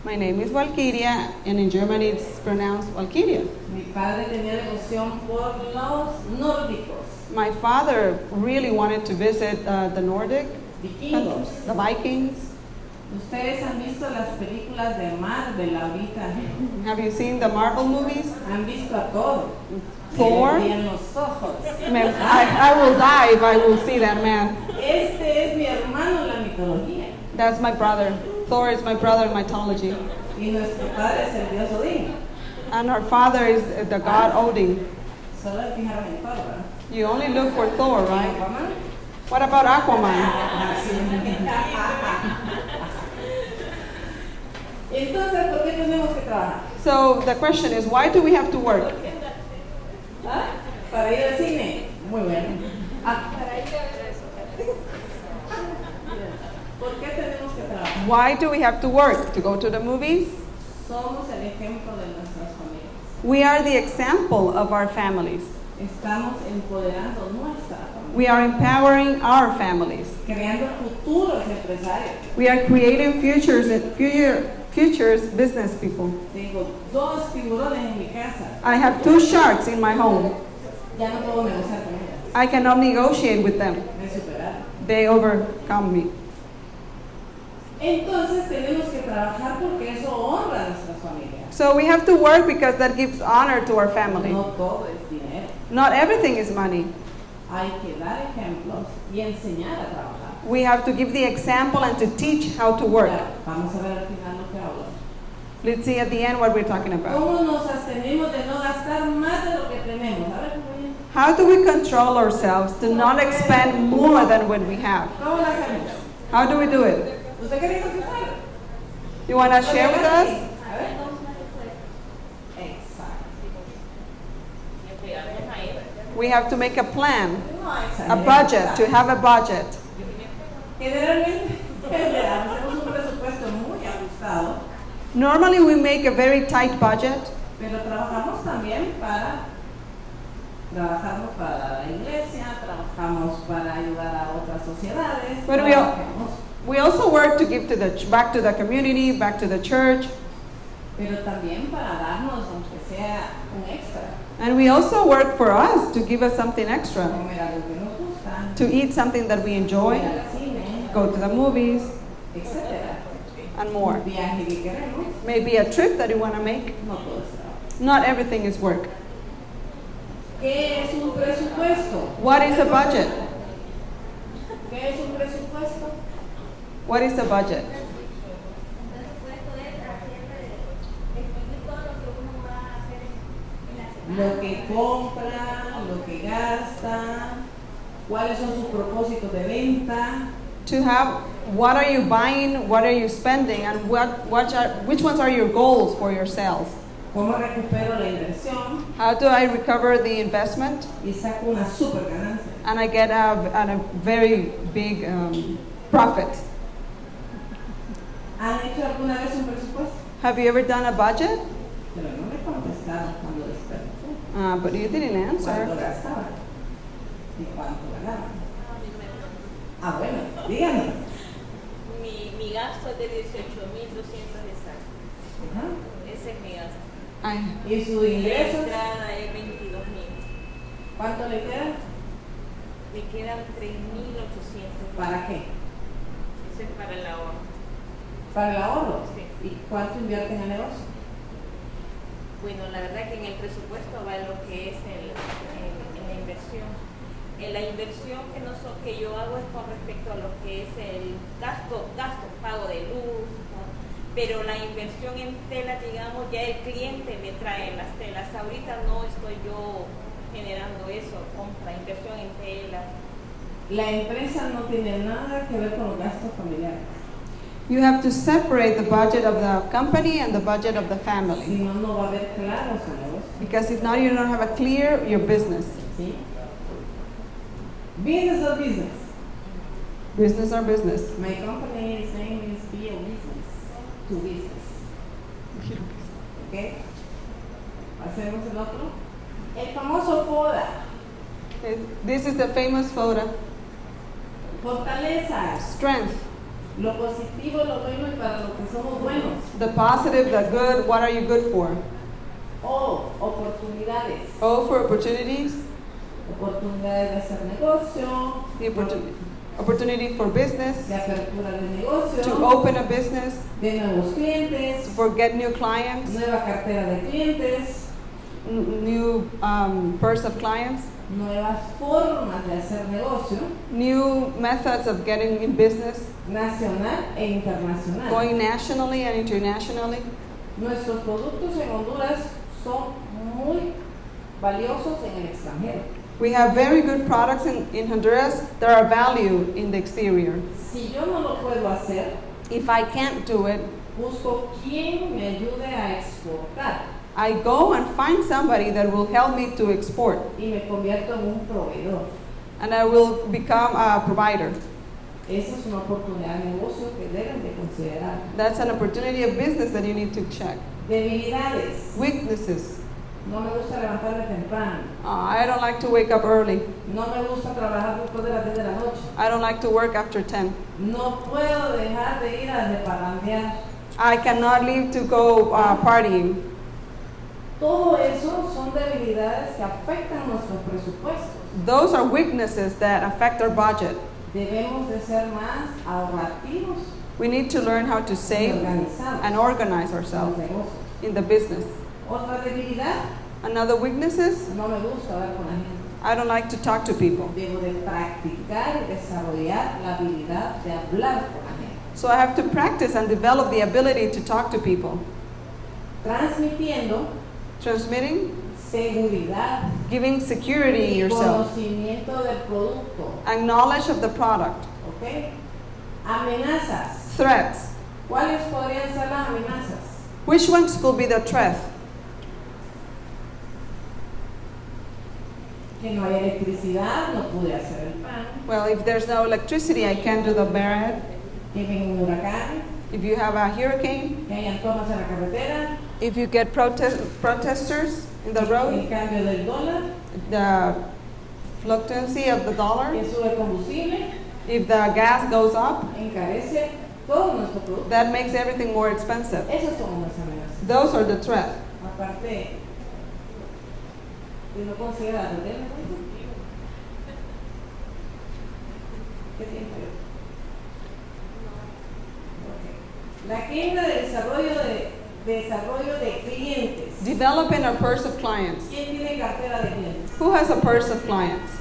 My name is Walkiria, and in Germany it's pronounced Walkiria. Mi padre tenía devoción por los nórdicos, My father really wanted to visit the Nordic countries, vikingos. the Vikings. Ustedes han visto las películas de Marvel ahorita. Have you seen the Marvel movies? Han visto a todo. Thor? Y en los ojos. I will die if I will see that man. Este es mi hermano en la mitología. That's my brother. Thor is my brother in mythology. Y nuestro padre es el dios Odín. And our father is the god Odin. Solo se fijaron en Thor, ¿verdad? You only look for Thor, right? Aquaman. What about Aquaman? Entonces, ¿por qué tenemos que trabajar? So the question is, why do we have to work? ¿Ah? Para ir al cine. Muy bueno. Ah, Para ir a ver eso. ¿por qué tenemos que trabajar? Why do we have to work? To go to the movies? Somos el ejemplo de nuestras familias. We are the example of our families. Estamos empoderando nuestra familia. We are empowering our families. Creando futuros empresarios. We are creating futures business people. Tengo 2 tiburones en mi casa. I have 2 sharks in my home. Ya no puedo negociar con ellos. I cannot negotiate with them. Me superaron. They overcome me. Entonces tenemos que trabajar porque eso honra a nuestras familias. So we have to work because that gives honor to our family. No todo es dinero. Not everything is money. Hay que dar ejemplos y enseñar a trabajar. We have to give the example and to teach how to work. Claro, vamos a ver al final lo que hablo. Let's see at the end what we're talking about. ¿Cómo nos abstenemos de no gastar más de lo que tenemos? A ver, How do we control ourselves to not expend more than what we have? ¿cómo lo hacemos? How do we do it? ¿Usted qué dijo que sabe? You want to share with us? A ver. Exacto. We have to make a plan, No a exageremos. budget, to have a budget. Generalmente hacemos un presupuesto muy ajustado, Normally we make a very tight budget, pero trabajamos para la iglesia, trabajamos para ayudar a otras sociedades, But we also work to give to back to the community, back to the church, pero también para darnos, aunque sea un extra, and we also work for us to give us something extra, comer algo que nos gusta, to eat something that we enjoy, ir al cine, go to the movies, etc. and more. Un viaje que queremos, Maybe a trip that you want to make. no todo es trabajo. Not everything is work. ¿Qué es un presupuesto? What is a budget? ¿Qué es un presupuesto? What is a budget? Lo que compra, lo que gasta, cuáles son sus propósitos de venta, To have what are you buying, what are you spending, and which ones are your goals for yourself? cómo recupero la inversión How do I recover the investment y saco una super ganancia. and I get a very big profit? ¿Han hecho alguna vez un presupuesto? Have you ever done a budget? Pero no me contestaron cuando les pregunté But you didn't cuánto answer. gastaban y cuánto ganaban. Ah, bueno, díganos. Mi gasto es de 18.200 exacto. Ajá. Ese es mi gasto. ¿Y su La ingreso? entrada es 22.000. ¿Cuánto le queda? Me quedan 3.800. ¿Para qué? Eso es para el ahorro. ¿Para el ahorro? Sí. ¿Y cuánto invierte en el negocio? Bueno, la verdad que en el presupuesto va lo que es en la inversión. En la inversión que yo hago es con respecto a lo que es el gasto, pago de luz, ¿no? Pero la inversión en telas, digamos, ya el cliente me trae las telas. Ahorita no estoy yo generando eso, compra, inversión en telas. La empresa no tiene nada que ver con los gastos familiares. You have to separate the budget of the company and the budget of the Si family. no, no va a haber claro su negocio. Because if not, you don't have a clear your business. ¿Sí? Business or business. Business or business. My company's name is Be a Business. To Business. ¿Ok? Hacemos el otro. El famoso FODA. Okay. This is the famous photo. Fortalezas. Strength. Lo positivo, lo bueno y para lo que somos buenos. The positive, the good, what are you good for? O, oportunidades. O for opportunities. Oportunidades de hacer negocio. The opportunity for business. De apertura de negocio. To open a business. De nuevos clientes. To get new clients. Nueva cartera de clientes. New purse of clients. Nuevas formas de hacer negocio. New methods of getting in business. Nacional e internacional. Going nationally and internationally. Nuestros productos en Honduras son muy valiosos en el extranjero. We have very good products in Honduras that are valued in the exterior. Si yo no lo puedo hacer, if I can't do it, busco quien me ayude a exportar. I go and find somebody that will help me to export. Y me convierto en un proveedor. And I will become a provider. Esa es una oportunidad de negocio que deben de considerar. That's an opportunity of business that you need to check. Debilidades. Weaknesses. No me gusta levantarme temprano. I don't like to wake up early. No me gusta trabajar después de las 10 de la noche. I don't like to work after 10. No puedo dejar de ir a parrandear. I cannot leave to go partying. Todo eso son debilidades que afectan nuestros presupuestos. Those are weaknesses that affect our budget. Debemos de ser más ahorrativos. We need to learn how to save and organize ourselves in the business. Otra debilidad. Another weakness is no me gusta hablar con la gente. I don't like to talk to people. Debo de practicar y desarrollar la habilidad de hablar con la gente. So I have to practice and develop the ability to talk to people. Transmitiendo. Transmitting. Seguridad. Giving security in yourself. Conocimiento del producto. And knowledge of the product. Okay. Amenazas. Threats. ¿Cuáles podrían ser las amenazas? Which ones could be the threat? Que no hay electricidad, no pude hacer el pan. Well, if there's no electricity, I can't do the bread. Que venga un huracán. If you have a hurricane. Que hayan tomas en la carretera. If you get protesters in the road. El cambio del dólar. The fluctuancy of the dollar. Que sube el combustible. If the gas goes up. Encarece todo nuestro producto. That makes everything more expensive. Esas son las amenazas. Those are the threats. Aparte, de no considerar el tema. ¿Qué tiempo es? Okay. La agenda de desarrollo de clientes. Developing a purse of clients. ¿Quién tiene cartera de clientes? Who has a purse of clients?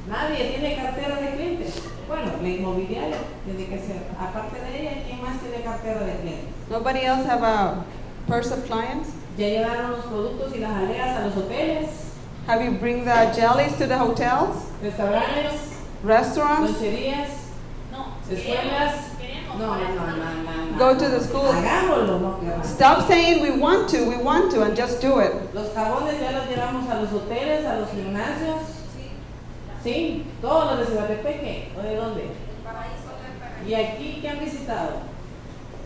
Nadie tiene cartera de clientes. Bueno, la inmobiliaria tiene que ser. Aparte de ella, ¿quién más tiene cartera de clientes? Nobody else have a purse of clients? ¿Ya llevaron los productos y las aleas a los hoteles? Have you bring the jellies to the hotels? ¿Restaurantes? Restaurants? ¿Loncherías? No. ¿Escuelas? Queremos. No. Go to the schools. Hagámoslo, no queramos. Stop saying we want to, and just do it. Los jabones ya los llevamos a los hoteles, a los gimnasios. Sí, todos los de Cibatepeque. ¿O de dónde? ¿Y aquí qué han visitado?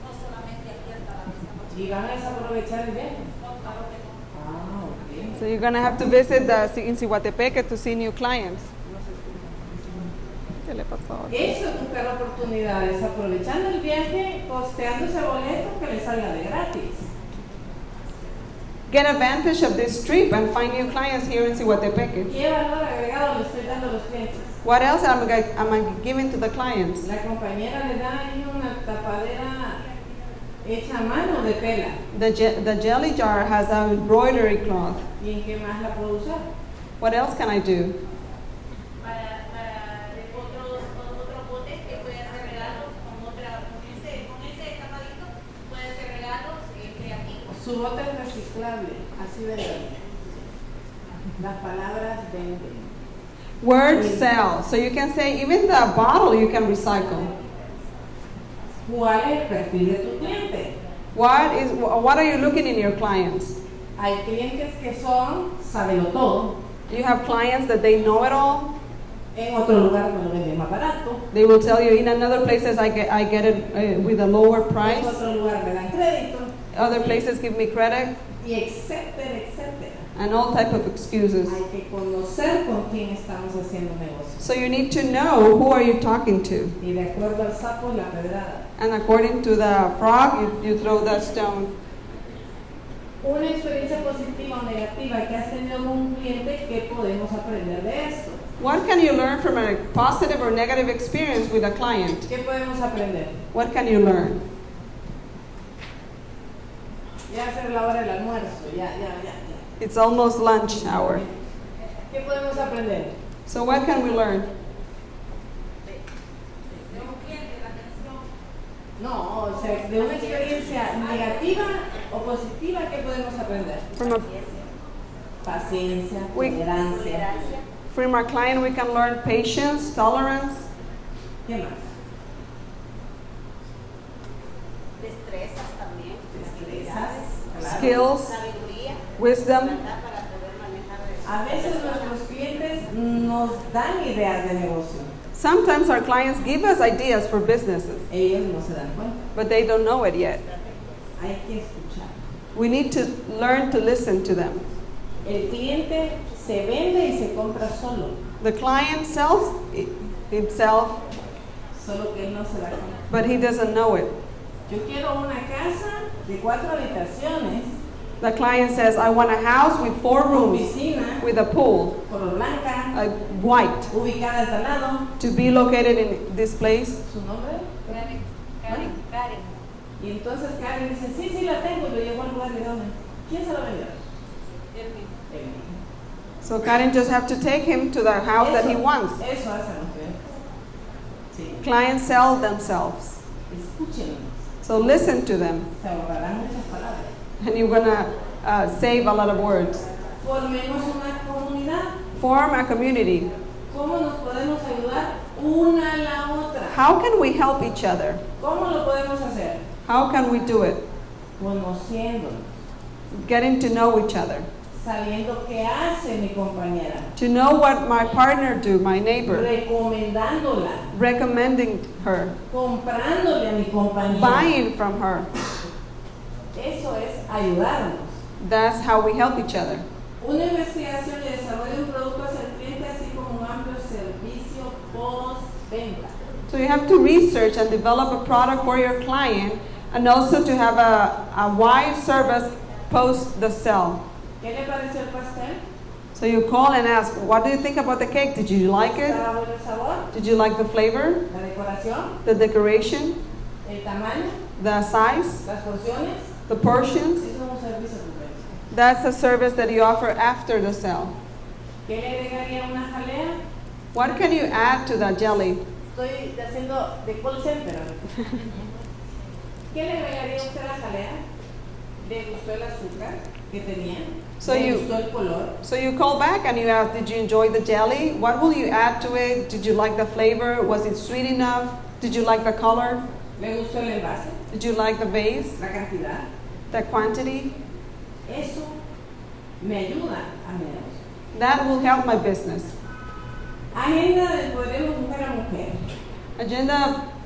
No solamente aquí hasta la ¿Y van a desaprovechar el viaje? No, claro que no. Ah, ok. So you're going to have to visit in Cihuatepeque to see new clients. ¿Qué le pasó? Eso es buscar oportunidades, aprovechando el viaje, costeando ese boleto que le salga de gratis. Get advantage of this trip and find new clients here in Cihuatepeque. ¿Qué valor agregado le estoy dando a los clientes? What else am I giving to the clients? La compañera le da ahí una tapadera hecha a mano de tela. The jelly jar has an embroidery cloth. ¿Y en qué más la puedo usar? What else can I do? Para otros botes que puede hacer regalos con ese tapadito puede hacer regalos creativos. Su bote es reciclable, así de las palabras venden. Words sell. So you can say even the bottle you can recycle. ¿Cuál es el perfil de tu cliente? What are you looking in your clients? Hay clientes que son sabelotodo. You have clients that they know it all. En otro lugar me lo venden más barato. They will tell you in another places I get it with a lower price. En otro lugar me dan crédito. Other places give me credit Y etcétera, etcétera. and all type of excuses. Hay que conocer con quién estamos haciendo negocio. So you need to know who are you talking to. Y de acuerdo al sapo, la pedrada. And according to the frog, you throw that stone. Una experiencia positiva o negativa que has tenido con un cliente, ¿qué podemos aprender de esto? What can you learn from a positive or negative experience with a client? ¿Qué podemos aprender? What can you learn? Ya hacer la hora del almuerzo, ya. It's almost lunch hour. ¿Qué podemos aprender? So what can we learn? No, o sea, de una experiencia negativa o positiva, ¿qué podemos aprender? From a Paciencia, We- tolerancia. From our client, we can learn patience, tolerance, ¿Qué más? Destrezas también. Destrezas, claro. skills, Sabiduría. wisdom. ¿Verdad? Para poder manejar eso. A veces nuestros clientes nos dan ideas de negocio. Sometimes our clients give us ideas for businesses, Ellos no se dan cuenta. but they don't know it yet. Hay que escuchar. We need to learn to listen to them. El cliente se vende y se compra solo. The client sells himself, Solo que él no se da cuenta. but he doesn't know it. Yo quiero una casa de 4 habitaciones, The client says, I want a house with 4 con rooms, piscina, with a pool, color blanca, white, ubicada al lado. to be located in this place. ¿Su nombre? Karen. Y entonces Karen dice, sí, la tengo, y lo llevo al lugar de donde. ¿Quién se la vendió? Él mismo. So Karen just have to take him to the house that he wants. Eso hacen los clientes. Sí. Clients sell themselves. Escúchenlos. So listen to them, Se ahorrarán muchas palabras. and you're gonna save a lot of words. Formemos una comunidad. Form a community. ¿Cómo nos podemos ayudar una a la otra? How can we help each other? ¿Cómo lo podemos hacer? How can we do it? Conociéndonos, Getting to know each other. sabiendo qué hace mi compañera, To know what my partner do, my neighbor. recomendándola, Recommending her. comprándole a mi compañera. Buying from her. Eso es ayudarnos. That's how we help each other. Una investigación y desarrollo de un producto hacia el cliente, así como un amplio servicio post-venta. So you have to research and develop a product for your client, and also to have a wide service post the sale. ¿Qué le pareció el pastel? So you call and ask, what do you think about the cake? Did you like it? ¿Estaba bueno el sabor? Did you like the flavor, ¿La decoración? the decoration, ¿El tamaño? the size, ¿Las porciones? the portions? Eso es un servicio post-venta. That's a service that you offer after the sale. ¿Qué le agregaría a una jalea? What can you add to that jelly? Estoy haciendo de call center ahorita. ¿Qué le agregaría usted a la jalea? ¿Le gustó el azúcar que tenía? So ¿Le you- gustó el color? So you call back and you ask, did you enjoy the jelly? What will you add to it? Did you like the flavor? Was it sweet enough? Did you like the color? ¿Le gustó el envase? Did you like the base, ¿La cantidad? the quantity? Eso me ayuda a mi negocio. That will help my business. Agenda de Empoderemos Mujer a Mujer. Agenda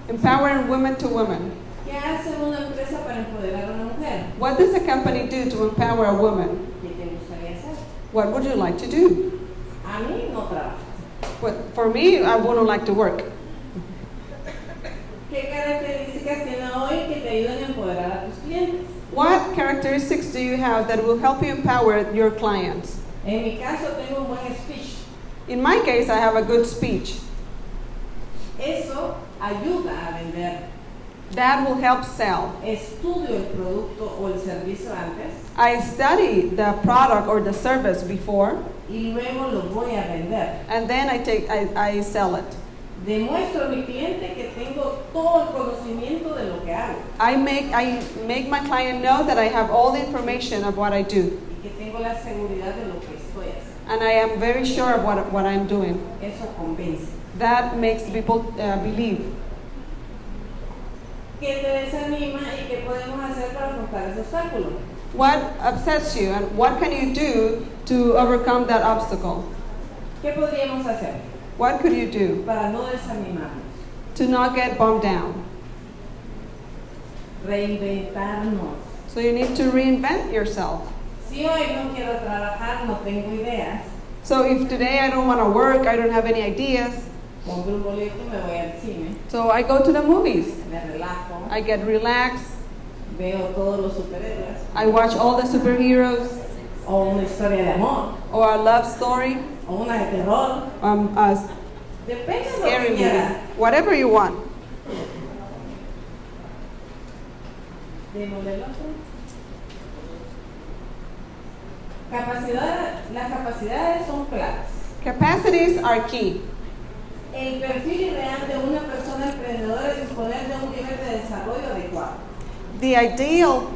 of empowering women to women. ¿Qué hace una empresa para empoderar a una mujer? What does a company do to empower a woman? ¿Qué te gustaría hacer? What would you like to do? A mí no trabajo. But for me, I wouldn't like to work. ¿Qué características tiene hoy que te ayuden a empoderar a tus clientes? What characteristics do you have that will help you empower your clients? En mi caso tengo un buen speech. In my case, I have a good speech. Eso ayuda a vender. That will help sell. Estudio el producto o el servicio antes I study the product or the service before, y luego lo voy a vender. and then I sell it. Demuestro a mi cliente que tengo todo el conocimiento de lo que hago I make my client know that I have all the information of what I do, y que tengo la seguridad de lo que estoy haciendo. and I am very sure of what I'm doing. Eso convence. That makes people believe. ¿Qué te desanima y qué podemos hacer para afrontar ese obstáculo? What upsets you, and what can you do to overcome that obstacle? ¿Qué podríamos hacer? What could you do para no desanimarnos? to not get bummed down? Reinventarnos. So you need to reinvent yourself. Si hoy no quiero trabajar, no tengo ideas, So if today I don't want to work, I don't have any ideas, compro un boleto y me voy al cine, so I go to the movies. me relajo, I get relaxed. veo todos los superhéroes, I watch all the superheroes, o una historia de amor, or a love story, o una de terror, a depende de lo scary que movie, quiera. whatever you want. Démosle el otro. Las capacidades son claves. Capacities are key. El perfil ideal de una persona emprendedora es disponer de un nivel de desarrollo adecuado. The ideal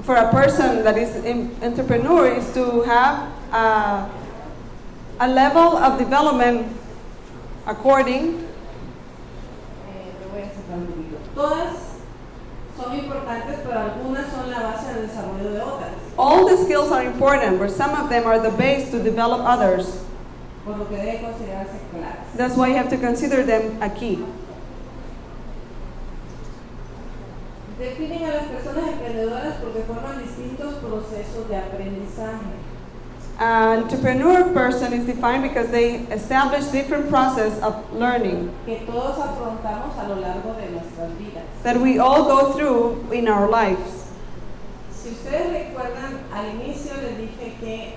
for a person that is an entrepreneur is to have a level of development according. Lo voy a sacar un poquito. Todas son importantes, pero algunas son la base del desarrollo de otras. All the skills are important, but some of them are the base to develop others. Por lo que debe considerarse claves. That's why you have to consider them a key. Definen a las personas emprendedoras porque forman distintos procesos de aprendizaje. An entrepreneur person is defined because they establish different process of learning Que todos afrontamos a lo largo de nuestras vidas. that we all go through in our lives. Si ustedes recuerdan, al inicio les dije que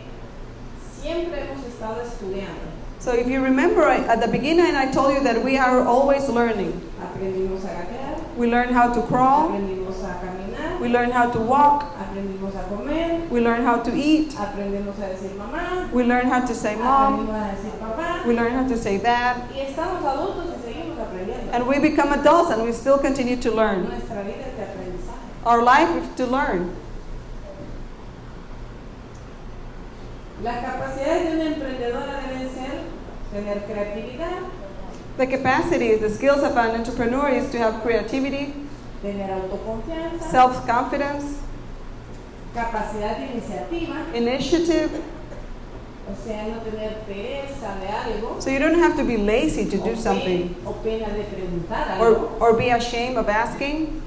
siempre hemos estado estudiando. So if you remember at the beginning I told you that we are always learning. Aprendimos a gatear, We learn how to crawl, aprendimos a caminar, we learn how to walk, aprendimos a comer, we learn how to eat, aprendimos a decir mamá, we learn how to say mom, aprendimos a decir papá, we learn how to say dad, y estamos adultos y seguimos aprendiendo. and we become adults and we still continue to learn. Nuestra vida es de aprendizaje. Our life is to learn. Las capacidades de una emprendedora deben ser tener creatividad, The capacities, the skills of an entrepreneur is to have creativity, tener autoconfianza, self-confidence, capacidad de iniciativa, initiative. o sea, no tener pereza de algo, So you don't have to be lazy to do something o pena de preguntar algo, or be ashamed of asking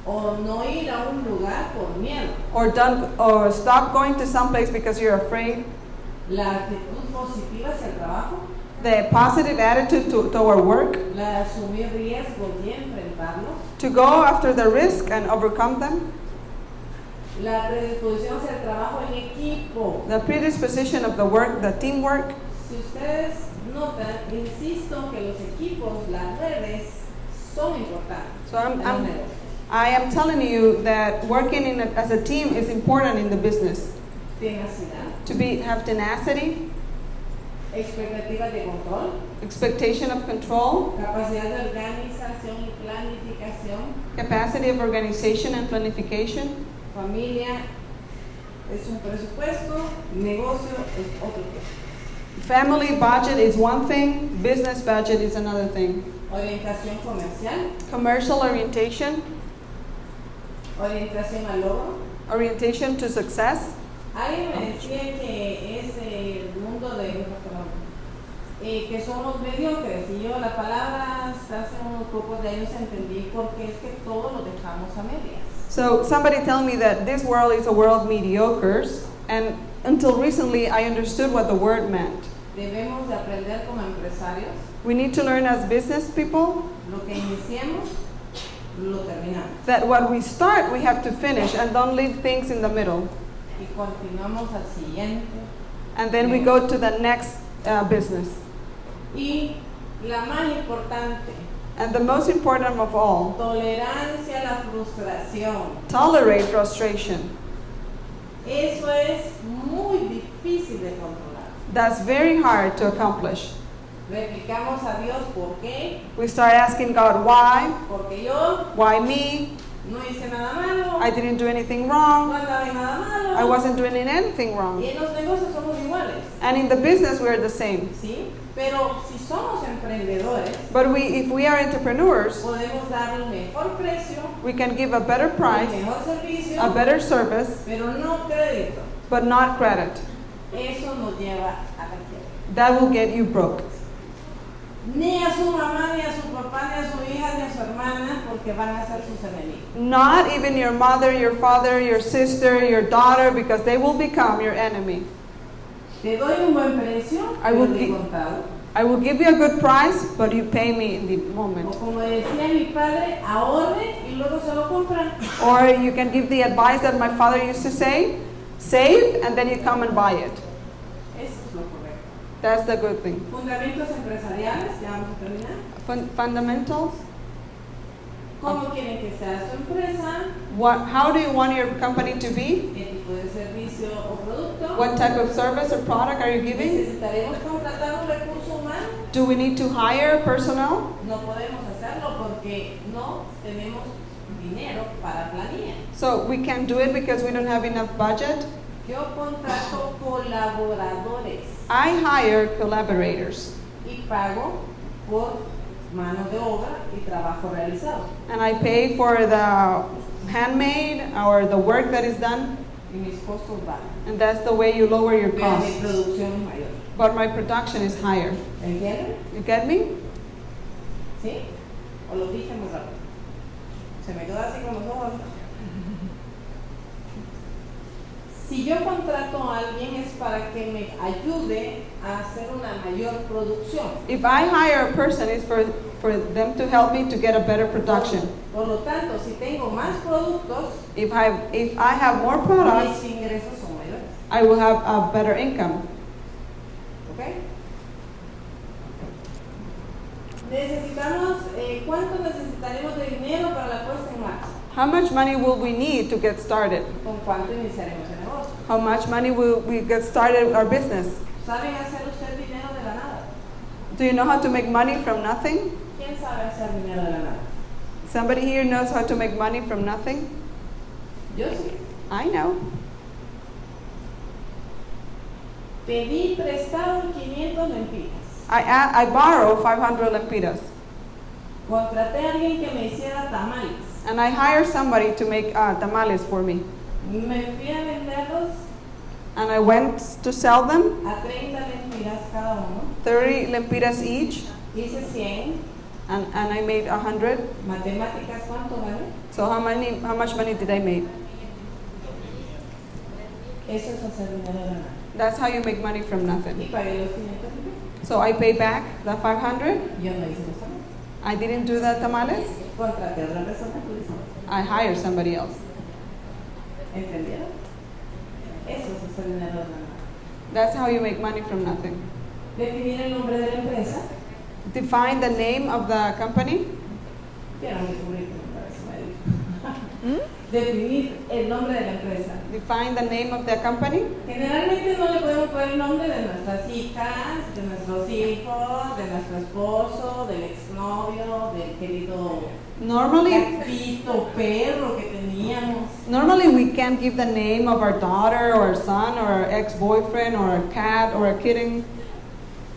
o no ir a un lugar por miedo. or stop going to some place because you're afraid. La actitud positiva hacia el trabajo, The positive attitude toward work, la de asumir riesgos y enfrentarlos, to go after the risk and overcome them. la predisposición hacia el trabajo en equipo. The predisposition of the work, the teamwork. Si ustedes notan, insisto que los equipos, las redes, son importantes. So en los negocios. I am telling you that working as a team is important in the business. Tenacidad, To have tenacity, expectativas de control, expectation of control, capacidad de organización y planificación, capacity of organization and planification. familia es un presupuesto, negocio es otro presupuesto. Family budget is one thing, business budget is another thing. Orientación comercial, Commercial orientation, orientación al logro. orientation to success. Alguien me decía que es el mundo de que somos mediocres y yo la palabra hace unos pocos de años entendí porque es que todo lo dejamos a medias. So somebody tell me that this world is a world of mediocres, and until recently I understood what the word meant. Debemos de aprender como empresarios, We need to learn as business people lo que iniciemos, lo terminamos that what we start we have to finish and don't leave things in the middle. y continuamos al siguiente. And then we go to the next business. Y la más importante, And the most important of all, tolerancia a la frustración. tolerate frustration. Eso es muy difícil de controlar. That's very hard to accomplish. Replicamos a Dios, ¿por qué? We start asking God, why? Porque yo Why me? no hice nada malo, I didn't do anything no wrong. andaba en nada malo. I wasn't doing anything wrong. Y en los negocios somos iguales, And in the business, we're the same. ¿sí? Pero si somos emprendedores, But if we are entrepreneurs, podemos dar un mejor precio, we can give a better un price, mejor servicio, a better service, pero no crédito. but not credit. Eso nos lleva a la quiebra. That will get you broke. ni a su mamá, ni a su papá, ni a su hija, ni a su hermana, porque van a ser sus enemigos. Not even your mother, your father, your sister, your daughter, because they will become your enemy. Te doy un buen precio, I will pero de gi- contado. I will give you a good price, but you pay me in the O moment. como decía mi padre, ahorre y luego se lo compran. Or you can give the advice that my father used to say, save and then you come and buy it. Eso es lo correcto. That's the good thing. Fundamentos empresariales, ya vamos a terminar. Fundamentals. ¿Cómo quieren que sea su empresa? How do you want your company to be? ¿Qué tipo de servicio o producto? What type of service or product are you giving? ¿Necesitaremos contratar un recurso humano? Do we need to hire personnel? No podemos hacerlo porque no tenemos dinero para planilla. So we can't do it because we don't have enough budget. Yo contrato colaboradores I hire collaborators y pago por mano de obra y trabajo realizado. and I pay for the handmade or the work that is done, Y mis costos bajan. and that's the way you lower your Pero mi costs. producción es mayor. But my production is higher. ¿Entienden? You get me? ¿Sí? ¿O lo dije muy rápido? Se me quedó así con los ojos. Si yo contrato a alguien es para que me ayude a hacer una mayor producción. If I hire a person, it's for them to help me to get a better production. Por lo tanto, si tengo más productos, If I have more products, mis ingresos son mayores. I will have a better income. ¿Ok? Necesitamos, ¿cuánto necesitaremos de dinero para la puesta en marcha? How much money will we need to get started? ¿Con cuánto iniciaremos el negocio? How much money will we get started our business? ¿Saben hacer usted dinero de la nada? Do you know how to make money from nothing? ¿Quién sabe hacer dinero de la nada? Somebody here knows how to make money from nothing? Yo sí. I know. Pedí prestado 500 lempiras. I borrow 500 lempiras Contraté a alguien que me hiciera tamales. and I hire somebody to make tamales for me. Me fui a venderlos And I went to sell them, a 30 lempiras cada uno. 30 lempiras each, Hice 100. and I made 100. Matemáticas, ¿cuánto gané? So how much money did I make? Eso es hacer dinero de la nada. That's how you make money from Y nothing. pagué los 500 lempiras. So I pay back the 500. Yo no hice los tamales. I didn't do the tamales. Contraté a otra persona que lo hizo. I hired somebody else. ¿Entendieron? Eso es hacer dinero de la nada. That's how you make money from nothing. Definir el nombre de la empresa. Define the name of the company. Quiero mi currículum para eso me dijo. Definir el nombre de la empresa. Define the name of the company. Generalmente no le podemos poner el nombre de nuestras hijas, de nuestros hijos, de nuestro esposo, del exnovio, del querido Normally, gatito, perro que teníamos. normally we can't give the name of our daughter or our son or our ex-boyfriend or a cat or a kitten,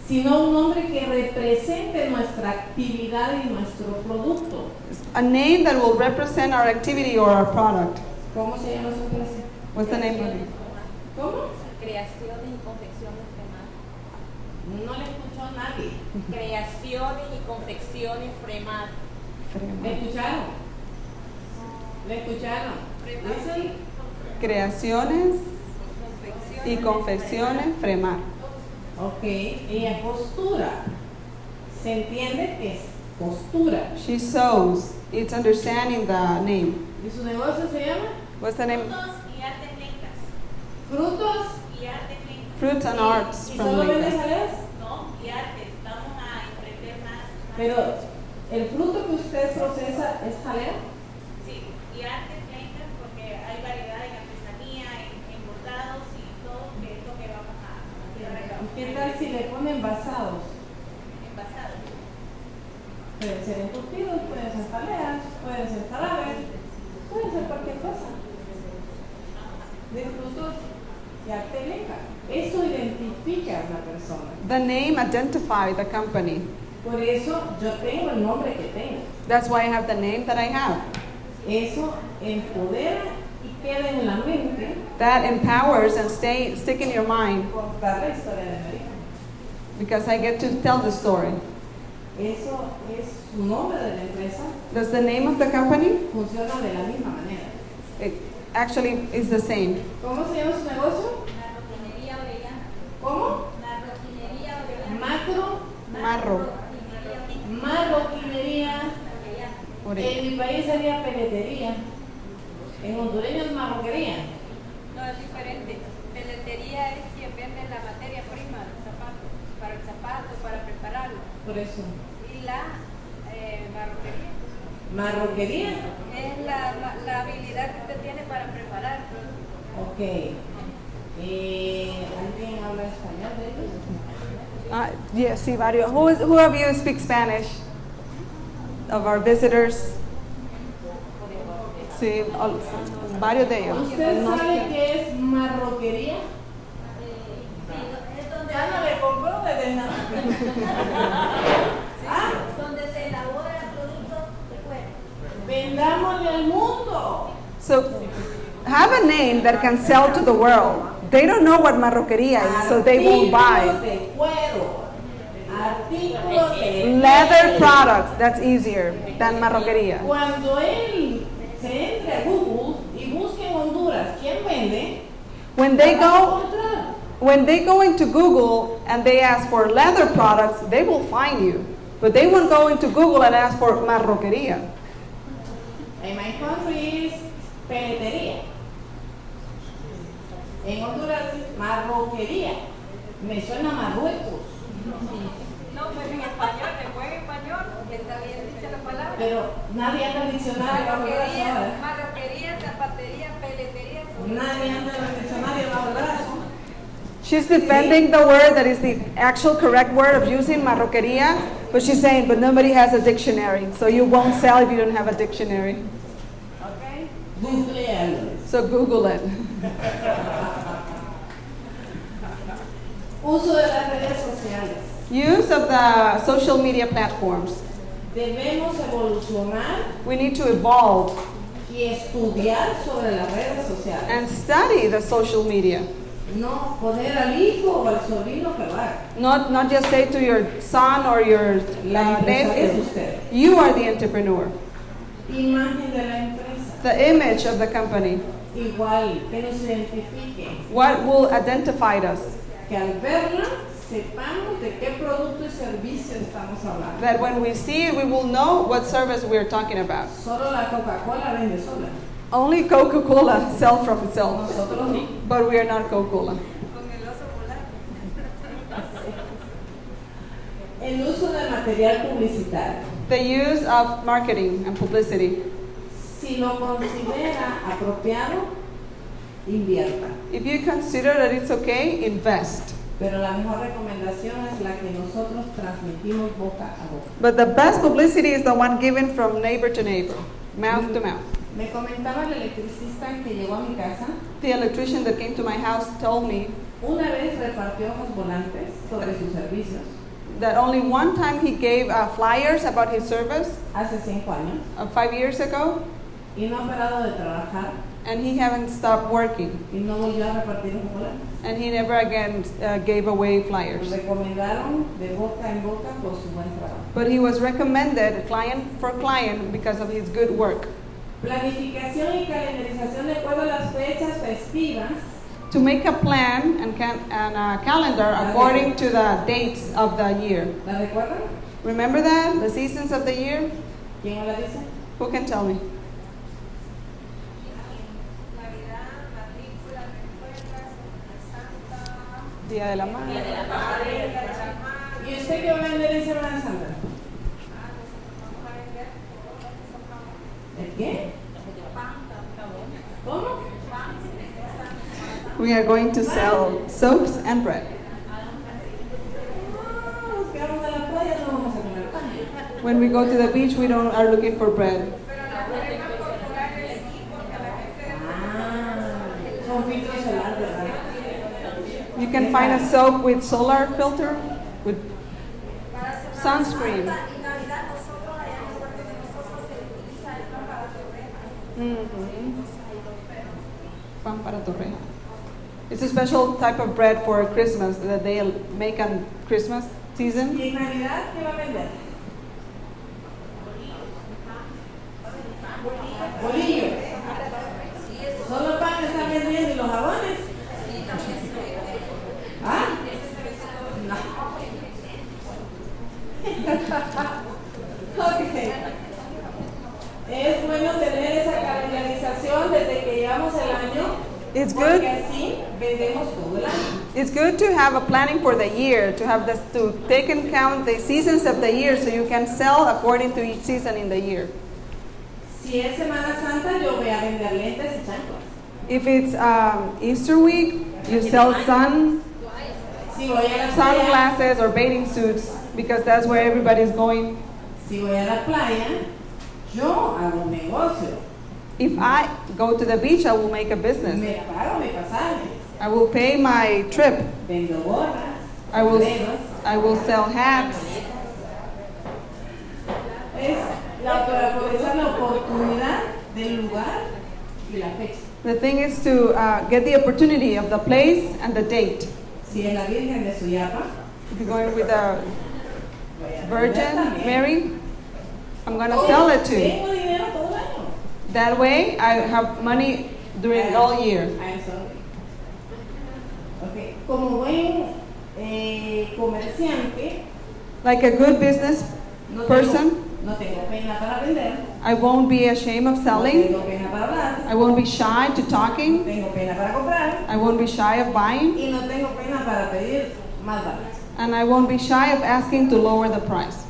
Sino un nombre que represente nuestra actividad y nuestro producto. a name that will represent our activity or our product. ¿Cómo se llama su empresa? What's the name of it? ¿Cómo? Creaciones y confecciones Fremar. No le escuchó a nadie. Creaciones y confecciones Fremar. ¿Le escucharon? ¿Le escucharon? Dicen, Creaciones y confecciones Fremar. ok, ella costura. Se entiende que es costura. She sews. It's understanding the name. ¿Y su negocio se llama? What's the name? Frutos y artes lentas. Frutos. Y artes lentas. Fruits and arts ¿Y from solo vende Lentas. jaleas? No, y artes. Vamos a emprender más. Pero el fruto que usted procesa es jalea. Sí, y artes lentas porque hay variedad en artesanía, en bordados y todo, que es lo que vamos a ¿Qué tal si le ponen envasados? envasado. Pueden ser encurtidos, pueden ser jaleas, pueden ser jarabes, pueden ser cualquier cosa. De frutos y arte lenca. Eso identifica a una persona. The name identifies the company. Por eso yo tengo el nombre que tengo. That's why I have the name that I have. Eso empodera y queda en la mente That empowers and stick in your mind contar la historia de mi vida. because I get to tell the story. Eso es su nombre de la empresa. Does the name of the company? Funciona de la misma manera. It actually is the same. ¿Cómo se llama su negocio? Marroquinería Orellana. ¿Cómo? Marroquinería Orellana. Marroquinería. Orellana. En mi país sería peletería. En hondureño es marroquería. No, es diferente. Peletería es quien vende la materia prima del zapato, para el zapato, para prepararlo. Por eso. Y la marroquería Marroquería. es la habilidad que usted tiene para preparar el producto. Ok. ¿Alguien habla español de ellos? Yes, sí, varios. Who of you speak Spanish? Of our visitors? Sí, varios de ellos. ¿Usted No sabe sé. qué es marroquería? Es donde, Ya no le compró de nada. ¿Ah? donde se elabora productos de cuero. Vendámosle al mundo. So, have a name that can sell to the world. They don't know what marroquería is, so they won't buy. Artículos de cuero. Artículos de Leather cuero. products, that's easier than marroquería. Cuando él se entre a Google y busque en Honduras quién vende, When they va a go, encontrar. when they go into Google and they ask for leather products, they will find you. But they won't go into Google and ask for marroquería. En my country is peletería. En Honduras es marroquería. Me suena Marruecos. No, pues en español, después en español, está bien dicha la palabra. Pero nadie anda en el diccionario bajo el brazo ahora. Marroquería, zapatería, peletería. Nadie anda en el diccionario bajo el brazo. She's defending the word that is the actual correct word of using marroquería, but she's saying, but nobody has a dictionary, so you won't sell if you don't have a dictionary. ¿Ok? Googlealo. So Google it. Uso de las redes sociales. Use of the social media platforms. Debemos evolucionar We need to evolve y estudiar sobre las redes sociales. and study the social media. No poner al hijo o al sobrino que lo haga. Not just say to your son or your La empresa es nephew, usted. you are the entrepreneur. Imagen de la empresa. The image of the company. Igual, que nos identifique. What will identify us? Que al verla sepamos de qué producto y servicio estamos hablando. That when we see it, we will know what service we're talking about. Solo la Coca-Cola vende sola. Only Coca-Cola sells from itself, Nosotros no. but we are not Coca-Cola. El uso del material publicitario. The use of marketing and publicity. Si lo considera apropiado, invierta. If you consider that it's okay, invest. Pero la mejor recomendación es la que nosotros transmitimos boca a boca. But the best publicity is the one given from neighbor to neighbor, mouth to mouth. Me comentaba el electricista que llegó a mi casa, The electrician that came to my house told me una vez repartió unos volantes sobre sus servicios that only one time he gave flyers about his service hace 5 años 5 years ago, y no ha parado de trabajar and he haven't stopped working, y no volvió a repartir los volantes. and he never again gave away Nos flyers. recomendaron de boca en boca por su buen trabajo. But he was recommended client for client because of his good work. Planificación y calendarización de acuerdo a las fechas festivas To make a plan and a calendar according to the dates of the year. ¿La recuerdan? Remember that? The seasons of the year? ¿Quién me la dice? Who can tell me? Navidad, matrícula, recuerdas, Santa, Día de la Madre. Día de la Madre, Día de la Madre. ¿Y usted qué va a vender en Semana Santa? Vamos a vender todo lo que compramos. ¿El qué? ¿Cómo? We are going to sell soaps and bread. Los que vamos a la playa no vamos a comer pan. When we go to the beach, we don't are looking for bread. Con filtro solar, ¿verdad? You can find a soap with solar filter, with sunscreen. Y Navidad nosotros, allá en el puerto de nosotros se utiliza el pan para torrejas. Pan para torreja. It's a special type of bread for Christmas that they make on Christmas season. ¿Y en Navidad qué va a vender? Bolillo. Solo pan están vendiendo y los jabones. ¿Ah? No. Ok. Es bueno tener esa calendarización desde que llevamos el año. It's Porque good. así vendemos todo el año. It's good to have a planning for the year, to have this, to take into account the seasons of the year, so you can sell according to each season in the year. Si es Semana Santa, yo voy a vender lentes y chanclas. If it's Easter week, you sell Si voy a la playa, sunglasses or bathing suits because that's where everybody's going. si voy a la playa, yo hago un negocio. If I go to the beach, I will make a business. Me pago mi pasaje. I will pay my trip. Vendo gorras, I will sombreros. sell hats. Es aprovechar la oportunidad del lugar y la fecha. The thing is to get the opportunity of the place and the date. Si es la Virgen de Suyapa, If you're going with the voy a vender Virgin también. Mary, I'm going to sell it to you. Tengo dinero todo el año. That way, I have money during all year. I'm sorry. Okay. Como buen comerciante, Like a good business no person, no tengo pena para vender, I won't be ashamed of no selling. tengo pena para hablar, I won't be shy to no talking. tengo pena para comprar I won't be shy of buying. y no tengo pena para pedir más barato. And I won't be shy of asking to lower the price.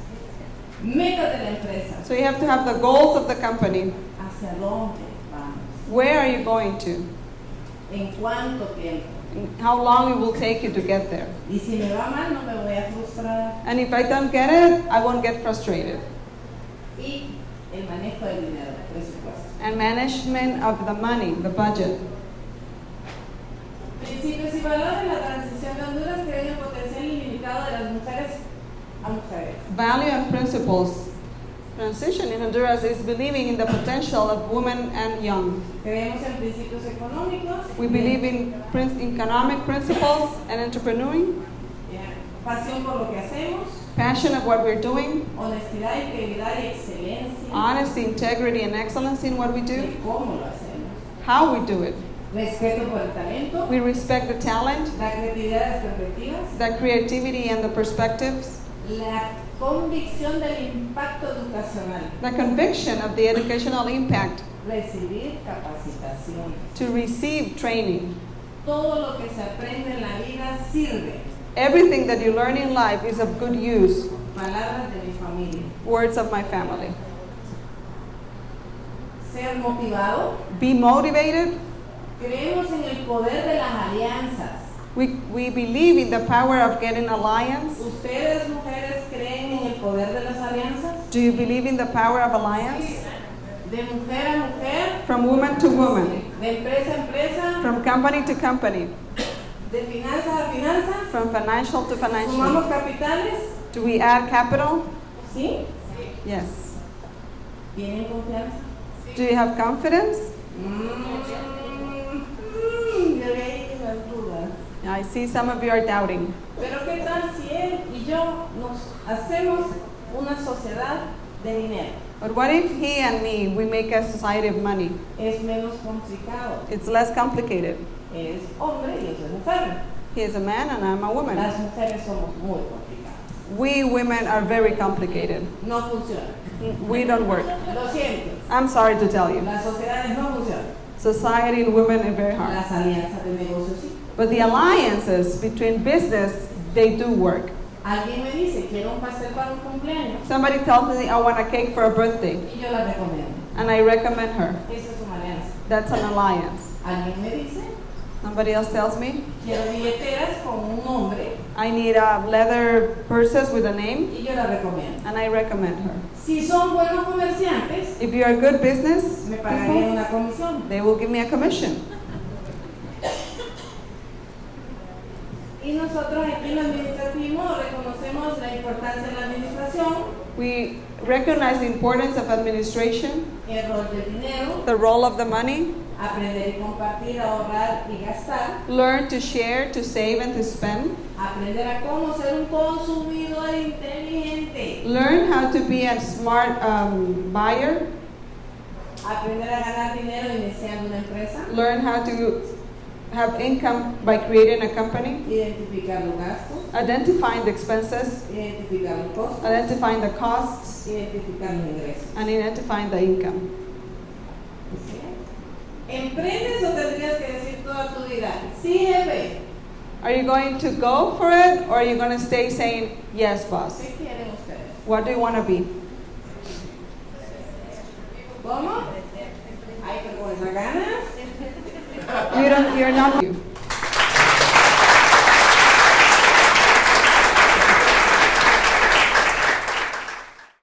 Metas de la empresa, So you have to have the goals of the company. ¿hacia dónde vamos? Where are you going to? ¿En cuánto tiempo? And how long it will take you to get there. Y si me va mal, no me voy a frustrar. And if I don't get it, I won't get frustrated. Y el manejo del dinero, presupuesto. And management of the money, the budget. Principios y valores, la transición de Honduras cree en el potencial ilimitado de las mujeres a mujeres. Value and principles. Transition in Honduras is believing in the potential of women and young. Creemos en principios económicos. We believe in economic principles and entrepreneuring, Pasión por lo que hacemos. passion of what we're doing, Honestidad, integridad y excelencia. honesty, integrity, and excellence in what we do, De cómo lo hacemos. how we do it. Respeto por el talento. We respect the talent, La creatividad, las perspectivas. the creativity, and the perspectives, La convicción del impacto educacional. the conviction of the educational impact, Recibir capacitación. to receive training. Todo lo que se aprende en la vida sirve. Everything that you learn in life is of good use. Palabras de mi familia. Words of my family. Ser motivado. Be motivated. Creemos en el poder de las alianzas. We believe in the power of getting alliance. ¿Ustedes, mujeres, creen en el poder de las alianzas? Do you believe in the power of alliance? De mujer a mujer, From woman to woman, de empresa a empresa, from company to company, de finanzas a finanzas. from financial to financial. ¿Sumamos capitales? Do we add capital? ¿Sí? Yes. ¿Tienen confianza? Do you have confidence? Yo leí las dudas. I see some of you are doubting. Pero ¿qué tal si él y yo nos hacemos una sociedad de dinero? But what if he and me, we make a society of money? Es menos complicado. It's less complicated. Él es hombre y yo soy mujer. He is a man and I'm a woman. Las mujeres somos muy complicadas. We women are very complicated. No funciona. We don't work. Lo siento. I'm sorry to tell you. Las sociedades no funcionan. Society and women are very hard. Las alianzas de negocios sí. But the alliances between business, they do work. Alguien me dice, quiero un pastel para un cumpleaños. Somebody tells me I want a cake for a birthday, Y yo la recomiendo. and I recommend her. Esa es una alianza. That's an alliance. Alguien me dice, Somebody else tells me quiero billeteras con un nombre. I need leather purses with a name, Y yo la recomiendo. and I recommend her. Si son buenos comerciantes, If you're a good business me pagarían people, una comisión. they will give me a commission. Y nosotros aquí en el administrativo reconocemos la importancia de la administración, We recognize the importance of administration, el rol del dinero, the role of the money, aprender y compartir, ahorrar y gastar, learn to share, to save, and to spend, aprender a cómo ser un consumidor inteligente, learn how to be a smart buyer, aprender a ganar dinero iniciando una empresa, learn how to have income by creating a company, identificar los gastos, identifying the expenses, identificar los costos, identifying the costs, identificar los ingresos. and identifying the income. ¿Sí? ¿Emprendes o tendrías que decir toda tu vida, sí, jefe? Are you going to go for it, or are you going to stay saying, yes, boss? ¿Qué quieren ustedes? What do you want to be? ¿Cómo? Ay, pero con las ganas. You're not you.